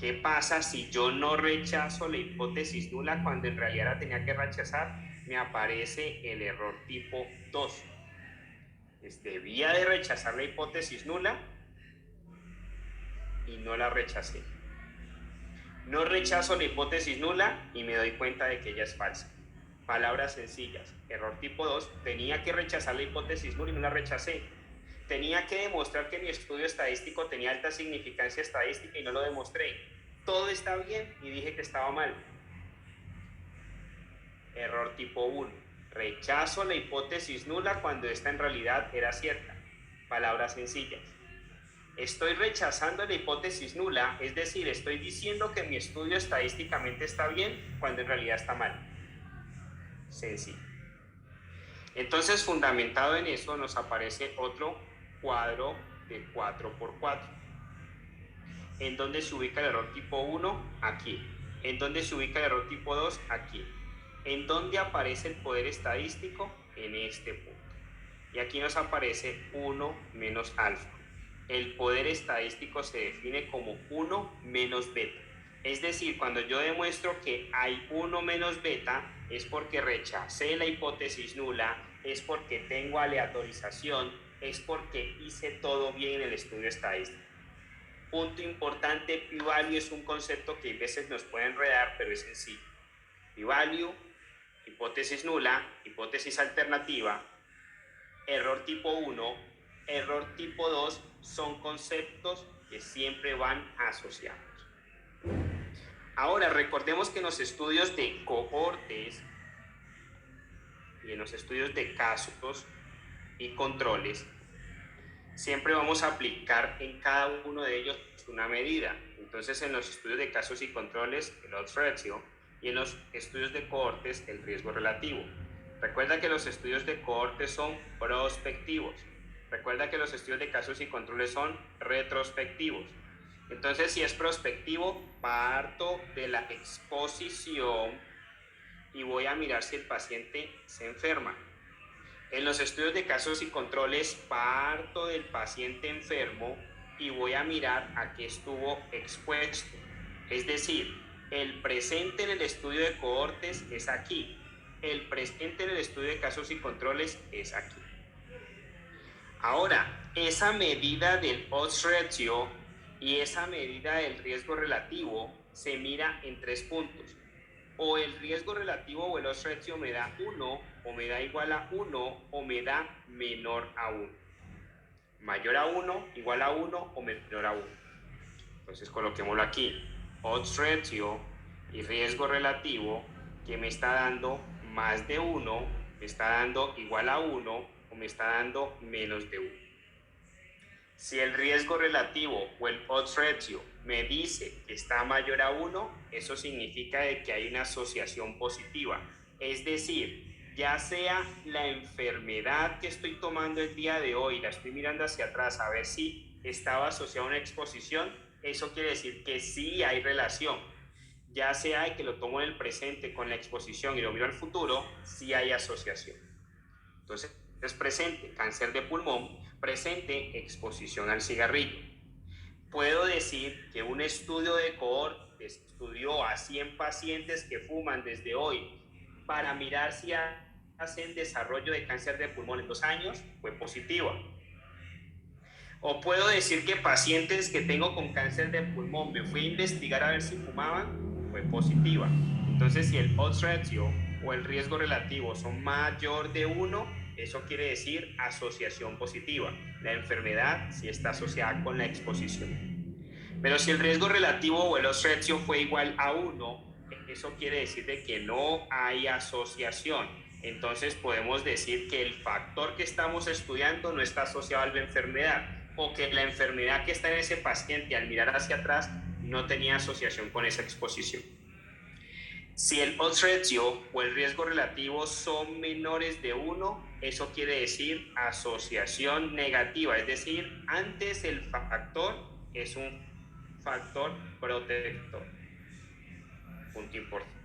Speaker 1: ¿Qué pasa si yo no rechazo la hipótesis nula cuando en realidad la tenía que rechazar? Me aparece el error tipo 2. Debía de rechazar la hipótesis nula y no la rechacé. No rechazo la hipótesis nula y me doy cuenta de que ella es falsa. Palabras sencillas. Error tipo 2. Tenía que rechazar la hipótesis nula y no la rechacé. Tenía que demostrar que mi estudio estadístico tenía alta significancia estadística y no lo demostré. Todo está bien y dije que estaba mal. Error tipo 1. Rechazo la hipótesis nula cuando esta en realidad era cierta. Palabras sencillas. Estoy rechazando la hipótesis nula, es decir, estoy diciendo que mi estudio estadísticamente está bien cuando en realidad está mal. Sencillo. Entonces, fundamentado en eso, nos aparece otro cuadro de 4×4. ¿En dónde se ubica el error tipo 1? Aquí. ¿En dónde se ubica el error tipo 2? Aquí. ¿En dónde aparece el poder estadístico? En este punto. Y aquí nos aparece 1 menos alfa. El poder estadístico se define como 1 menos beta. Es decir, cuando yo demuestro que hay 1 menos beta, es porque rechacé la hipótesis nula, es porque tengo aleatorización, es porque hice todo bien en el estudio estadístico. Punto importante, p-value es un concepto que a veces nos puede enredar, pero es sencillo. P-value hipótesis nula, hipótesis alternativa, error tipo 1, error tipo 2, son conceptos que siempre van asociados. Ahora, recordemos que en los estudios de cohortes y en los estudios de casos y controles, siempre vamos a aplicar en cada uno de ellos una medida. Entonces, en los estudios de casos y controles, el odds ratio, y en los estudios de cohortes, el riesgo relativo. Recuerda que los estudios de cohortes son prospectivos. Recuerda que los estudios de casos y controles son retrospectivos. Entonces, si es prospectivo, parto de la exposición y voy a mirar si el paciente se enferma. En los estudios de casos y controles, parto del paciente enfermo y voy a mirar a qué estuvo expuesto. Es decir, el presente en el estudio de cohortes es aquí. El presente en el estudio de casos y controles es aquí. Ahora, esa medida del odds ratio y esa medida del riesgo relativo se mira en 3 puntos. O el riesgo relativo o el odds ratio me da 1, o me da igual a 1, o me da menor a 1. Mayor a 1, igual a 1 o menor a 1. Entonces coloquémoslo aquí. Odds ratio y riesgo relativo que me está dando más de 1, me está dando igual a 1 o me está dando menos de 1. Si el riesgo relativo o el odds ratio me dice que está mayor a 1, eso significa de que hay una asociación positiva. Es decir, ya sea la enfermedad que estoy tomando el día de hoy, la estoy mirando hacia atrás a ver si estaba asociada a una exposición, eso quiere decir que sí hay relación. Ya sea que lo tomo en el presente con la exposición y lo miro al futuro, sí hay asociación. Entonces, es presente cáncer de pulmón, presente exposición al cigarrillo. Puedo decir que un estudio de cohortes estudió a 100 pacientes que fuman desde hoy para mirar si hacen desarrollo de cáncer de pulmón en 2 años, fue positiva. O puedo decir que pacientes que tengo con cáncer de pulmón me fui a investigar a ver si fumaban, fue positiva. Entonces, si el odds ratio o el riesgo relativo son mayor de 1, eso quiere decir asociación positiva. La enfermedad sí está asociada con la exposición. Pero si el riesgo relativo o el odds ratio fue igual a 1, eso quiere decir de que no hay asociación. Entonces podemos decir que el factor que estamos estudiando no está asociado a la enfermedad, o que la enfermedad que está en ese paciente al mirar hacia atrás no tenía asociación con esa exposición. Si el odds ratio o el riesgo relativo son menores de 1, eso quiere decir asociación negativa, es decir, antes el factor es un factor protector. Punto importante.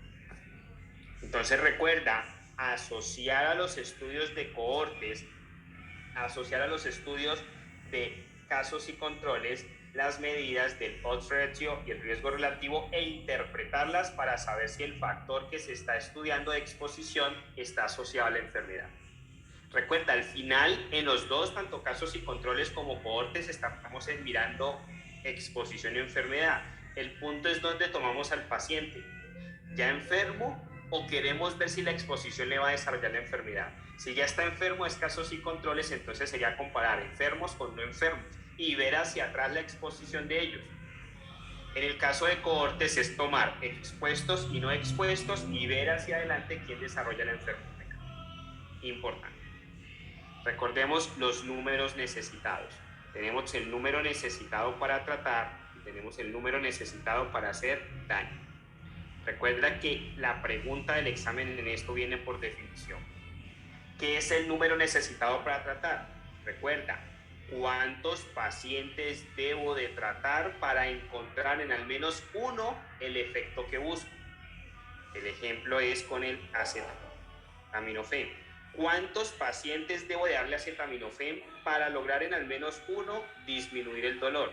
Speaker 1: Entonces recuerda, asociar a los estudios de cohortes, asociar a los estudios de casos y controles las medidas del odds ratio y el riesgo relativo e interpretarlas para saber si el factor que se está estudiando de exposición está asociado a la enfermedad. Recuerda, al final, en los dos, tanto casos y controles como cohortes, estamos mirando exposición y enfermedad. El punto es dónde tomamos al paciente, ya enfermo, o queremos ver si la exposición le va a desarrollar la enfermedad. Si ya está enfermo, es casos y controles, entonces sería comparar enfermos con no enfermos y ver hacia atrás la exposición de ellos. En el caso de cohortes es tomar expuestos y no expuestos y ver hacia adelante quién desarrolla la enfermedad. Importante. Recordemos los números necesitados. Tenemos el número necesitado para tratar y tenemos el número necesitado para hacer daño. Recuerda que la pregunta del examen en esto viene por definición. ¿Qué es el número necesitado para tratar? Recuerda, ¿cuántos pacientes debo de tratar para encontrar en al menos uno el efecto que busco? El ejemplo es con el acetaminofén. ¿Cuántos pacientes debo de darle acetaminofén para lograr en al menos uno disminuir el dolor?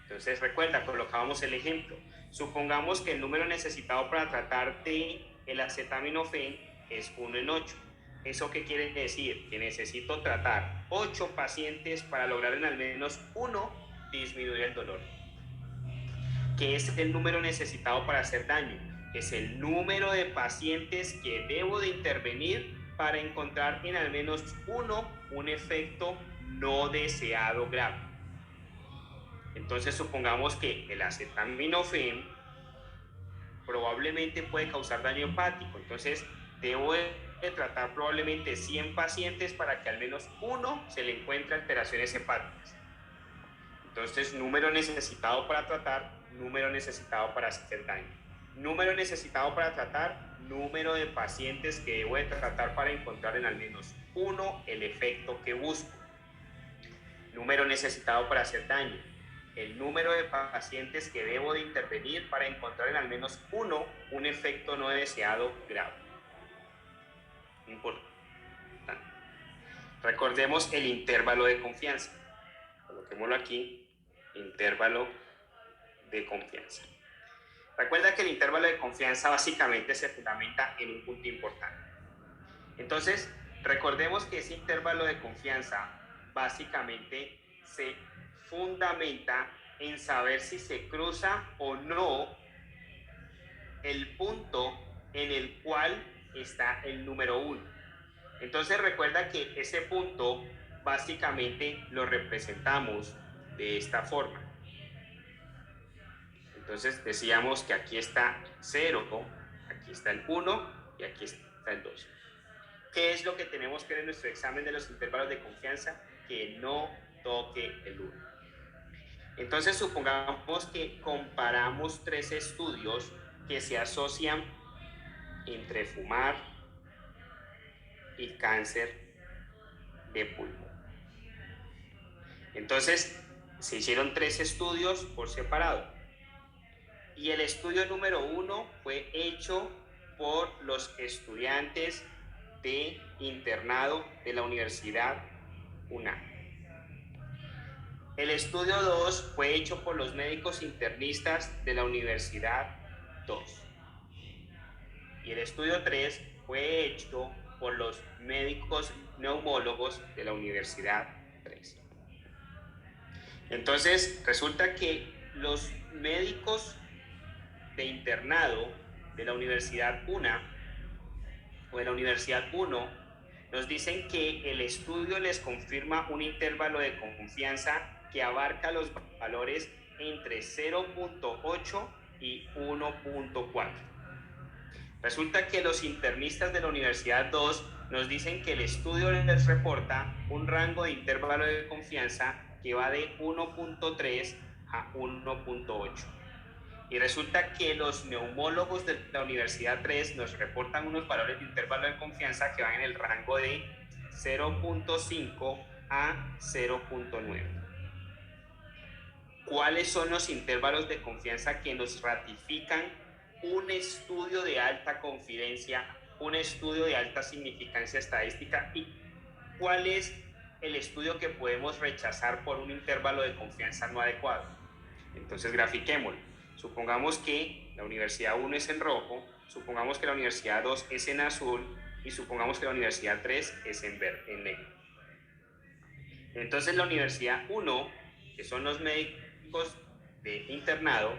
Speaker 1: Entonces recuerda, colocábamos el ejemplo. Supongamos que el número necesitado para tratar de el acetaminofén es 1 en 8. ¿Eso qué quiere decir? Que necesito tratar 8 pacientes para lograr en al menos uno disminuir el dolor. ¿Qué es el número necesitado para hacer daño? es el número de pacientes que debo de intervenir para encontrar en al menos uno un efecto no deseado grave. Entonces supongamos que el acetaminofén probablemente puede causar daño hepático, entonces debo de tratar probablemente 100 pacientes para que al menos uno se le encuentre alteraciones hepáticas. Entonces, número necesitado para tratar, número necesitado para hacer daño. Número necesitado para tratar, número de pacientes que debo de tratar para encontrar en al menos uno el efecto que busco. Número necesitado para hacer daño, el número de pacientes que debo de intervenir para encontrar en al menos uno un efecto no deseado grave. Importante. Recordemos el intervalo de confianza. Coloquémoslo aquí, intervalo de confianza. Recuerda que el intervalo de confianza básicamente se fundamenta en un punto importante. Entonces, recordemos que ese intervalo de confianza básicamente se fundamenta en saber si se cruza o no el punto en el cual está el número 1. Entonces recuerda que ese punto básicamente lo representamos de esta forma. Entonces decíamos que aquí está 0, aquí está el 1 y aquí está el 2. ¿Qué es lo que tenemos que ver en nuestro examen de los intervalos de confianza? Que no toque el 1. Entonces supongamos que comparamos 3 estudios que se asocian entre fumar y cáncer de pulmón. Entonces se hicieron 3 estudios por separado. Y el estudio número 1 fue hecho por los estudiantes de internado de la Universidad UNAM. El estudio 2 fue hecho por los médicos internistas de la Universidad 2. Y el estudio 3 fue hecho por los médicos neumólogos de la Universidad 3. Entonces, resulta que los médicos de internado de la Universidad UNA o de la Universidad 1 nos dicen que el estudio les confirma un intervalo de confianza que abarca los valores entre 0.8 y 1.4. Resulta que los internistas de la Universidad 2 nos dicen que el estudio les reporta un rango de intervalo de confianza que va de 1.3 a 1.8. Y resulta que los neumólogos de la Universidad 3 nos reportan unos valores de intervalo de confianza que van en el rango de 0.5 a 0.9. ¿Cuáles son los intervalos de confianza que nos ratifican un estudio de alta confidencia, un estudio de alta significancia estadística? ¿Y cuál es el estudio que podemos rechazar por un intervalo de confianza no adecuado? Entonces grafiquémoslo. Supongamos que la Universidad 1 es en rojo, supongamos que la Universidad 2 es en azul y supongamos que la Universidad 3 es en negro. Entonces la Universidad 1, que son los médicos de internado,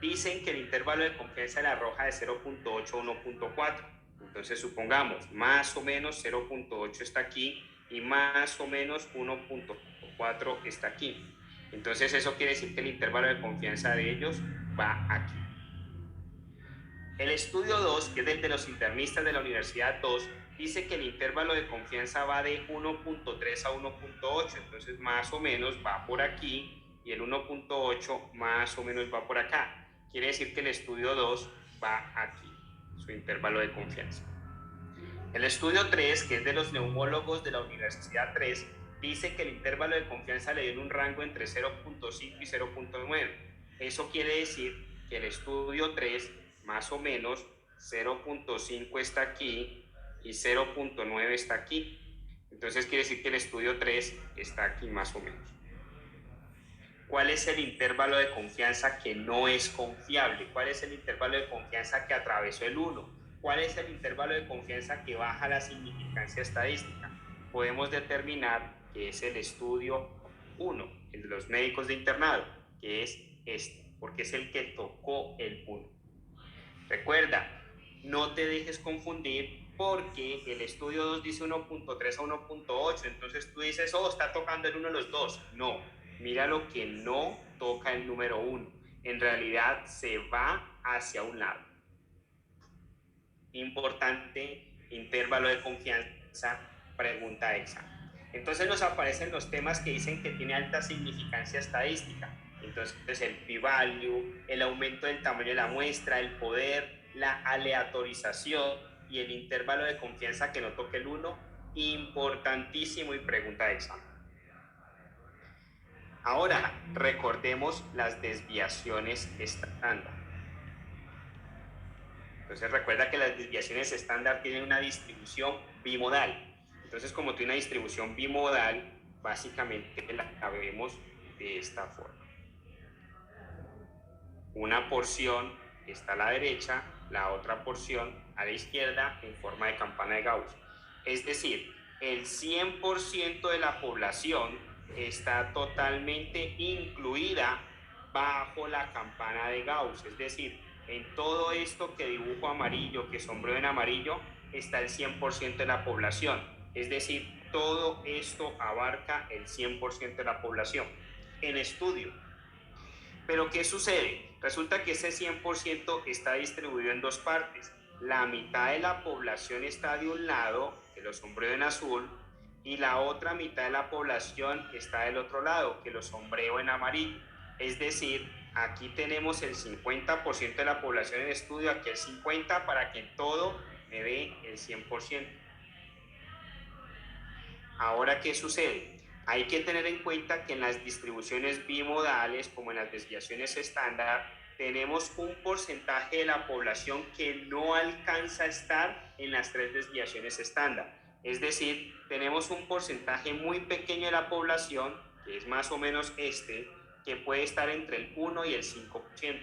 Speaker 1: dicen que el intervalo de confianza la arroja de 0.8 a 1.4. Entonces supongamos más o menos 0.8 está aquí y más o menos 1.4 está aquí. Entonces eso quiere decir que el intervalo de confianza de ellos va aquí. El estudio 2, que es el de los internistas de la Universidad 2, dice que el intervalo de confianza va de 1.3 a 1.8, entonces más o menos va por aquí y el 1.8 más o menos va por acá. Quiere decir que el estudio 2 va aquí, su intervalo de confianza. El estudio 3, que es de los neumólogos de la Universidad 3, dice que el intervalo de confianza le dio en un rango entre 0.5 y 0.9. Eso quiere decir que el estudio 3, más o menos, 0.5 está aquí y 0.9 está aquí. Entonces quiere decir que el estudio 3 está aquí más o menos. ¿Cuál es el intervalo de confianza que no es confiable? ¿Cuál es el intervalo de confianza que atravesó el 1? ¿Cuál es el intervalo de confianza que baja la significancia estadística? Podemos determinar que es el estudio 1, el de los médicos de internado, que es este, porque es el que tocó el 1. Recuerda, no te dejes confundir porque el estudio 2 dice 1.3 a 1.8, entonces tú dices, oh, está tocando el uno de los dos. No, mira lo que no toca el número 1. En realidad se va hacia un lado. Importante, intervalo de confianza, pregunta examen. Entonces nos aparecen los temas que dicen que tiene alta significancia estadística. Entonces el p-value, el aumento del tamaño de la muestra, el poder, la aleatorización y el intervalo de confianza que no toque el 1, importantísimo y pregunta de examen. Ahora recordemos las desviaciones estándar. Entonces recuerda que las desviaciones estándar tienen una distribución bimodal. Entonces, como tiene una distribución bimodal, básicamente la vemos de esta forma. Una porción está a la derecha, la otra porción a la izquierda en forma de campana de Gauss. Es decir, el 100% de la población está totalmente incluida bajo la campana de Gauss. Es decir, en todo esto que dibujo amarillo, que sombreo en amarillo, está el 100% de la población. Es decir, todo esto abarca el 100% de la población en estudio. Pero ¿qué sucede? Resulta que ese 100% está distribuido en dos partes. La mitad de la población está de un lado, que lo sombreo en azul, y la otra mitad de la población está del otro lado, que lo sombreo en amarillo. Es decir, aquí tenemos el 50% de la población en estudio, aquí el 50%, para que en todo me dé el 100%. Ahora, ¿qué sucede? Hay que tener en cuenta que en las distribuciones bimodales, como en las desviaciones estándar, tenemos un porcentaje de la población que no alcanza a estar en las tres desviaciones estándar. Es decir, tenemos un porcentaje muy pequeño de la población, que es más o menos que puede estar entre el 1 y el 5%.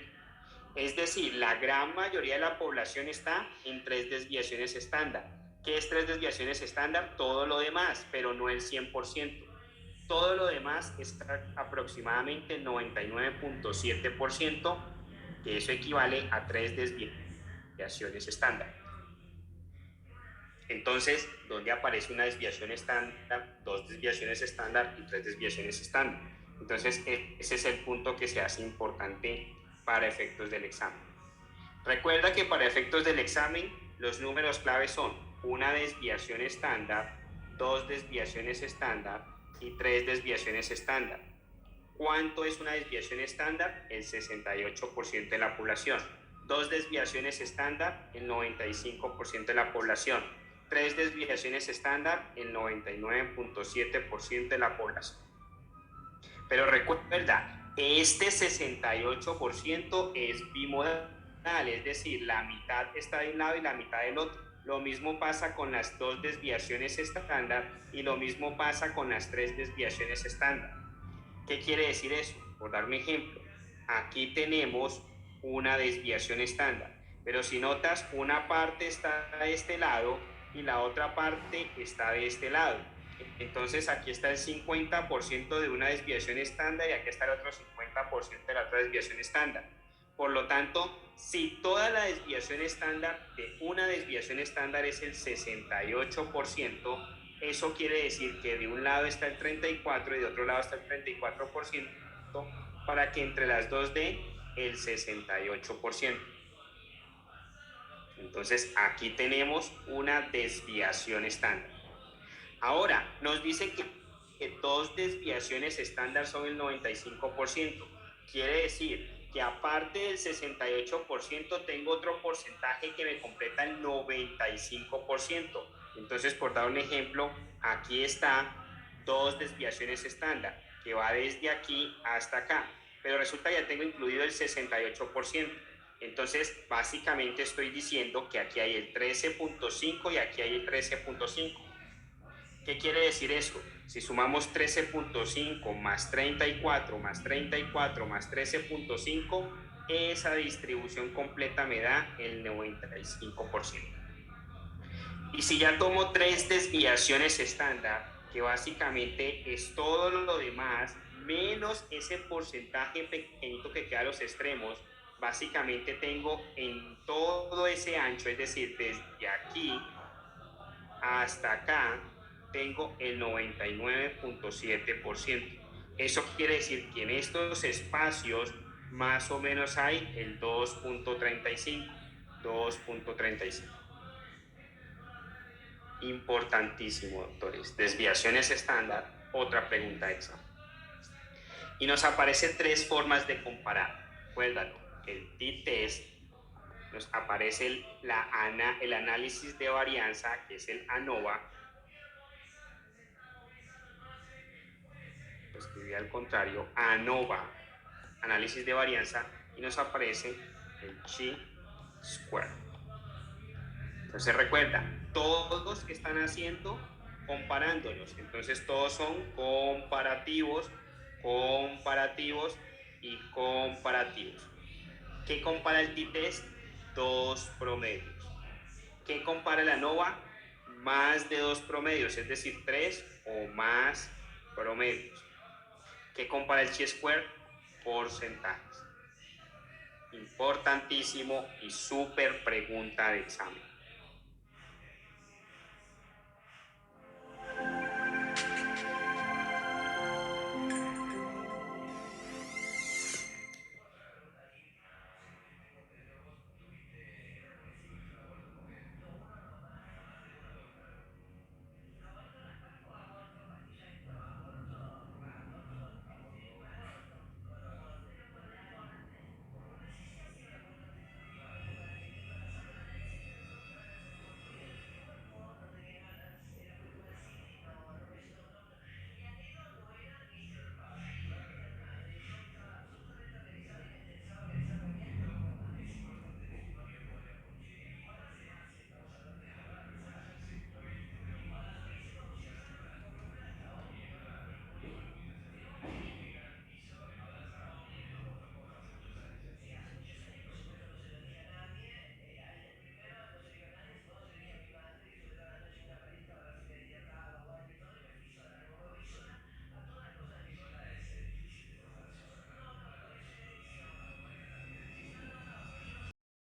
Speaker 1: Es decir, la gran mayoría de la población está en tres desviaciones estándar. ¿Qué es tres desviaciones estándar? Todo lo demás, pero no el 100%. Todo lo demás es aproximadamente 99.7%, que eso equivale a tres desviaciones estándar. Entonces, ¿dónde aparece una desviación estándar, dos desviaciones estándar y tres desviaciones estándar? Entonces, ese es el punto que se hace importante para efectos del examen. Recuerda que para efectos del examen, los números clave son una desviación estándar, dos desviaciones estándar y tres desviaciones estándar. ¿Cuánto es una desviación estándar? El 68% de la población. Dos desviaciones estándar, el 95% de la población. Tres desviaciones estándar, el 99.7% de la población. Pero recuerda, este 68% es bimodal, es decir, la mitad está de un lado y la mitad del otro. Lo mismo pasa con las dos desviaciones estándar y lo mismo pasa con las tres desviaciones estándar. ¿Qué quiere decir eso? Por dar un ejemplo, aquí tenemos una desviación estándar, pero si notas, una parte está de este lado y la otra parte está de este lado. Entonces aquí está el 50% de una desviación estándar y aquí está el otro 50% de la otra desviación estándar. Por lo tanto, si toda la desviación estándar de una desviación estándar es el 68%, eso quiere decir que de un lado está el 34% y de otro lado está el 34%, para que entre las dos dé el 68%. Entonces aquí tenemos una desviación estándar. Ahora, nos dice que dos desviaciones estándar son el 95%. Quiere decir que aparte del 68% tengo otro porcentaje que me completa el 95%. Entonces, por dar un ejemplo, aquí está dos desviaciones estándar, que va desde aquí hasta acá, pero resulta que ya tengo incluido el 68%. Entonces, básicamente estoy diciendo que aquí hay el 13.5 y aquí hay el 13.5. ¿Qué quiere decir eso? Si sumamos 13.5 más 34 más 34 más 13.5, esa distribución completa me da el 95%. Y si ya tomo tres desviaciones estándar, que básicamente es todo lo demás, menos ese porcentaje pequeñito que queda a los extremos, básicamente tengo en todo ese ancho, es decir, desde aquí hasta acá, tengo el 99.7%. Eso quiere decir que en estos espacios más o menos hay el 2.35. 2.35. Importantísimo, doctores. Desviaciones estándar, otra pregunta de examen. Y nos aparece tres formas de comparar. Recuérdalo, el t-test, nos aparece el análisis de varianza, que es el ANOVA. Lo escribí al contrario, ANOVA, análisis de varianza, y nos aparece el chi-square. Entonces recuerda, todos están haciendo comparándolos, entonces todos son comparativos, comparativos y comparativos. ¿Qué compara el t-test? Dos promedios. ¿Qué compara la ANOVA? Más de dos promedios, es decir, tres o más promedios. ¿Qué compara el chi-square? Porcentajes. Importantísimo y súper pregunta de examen.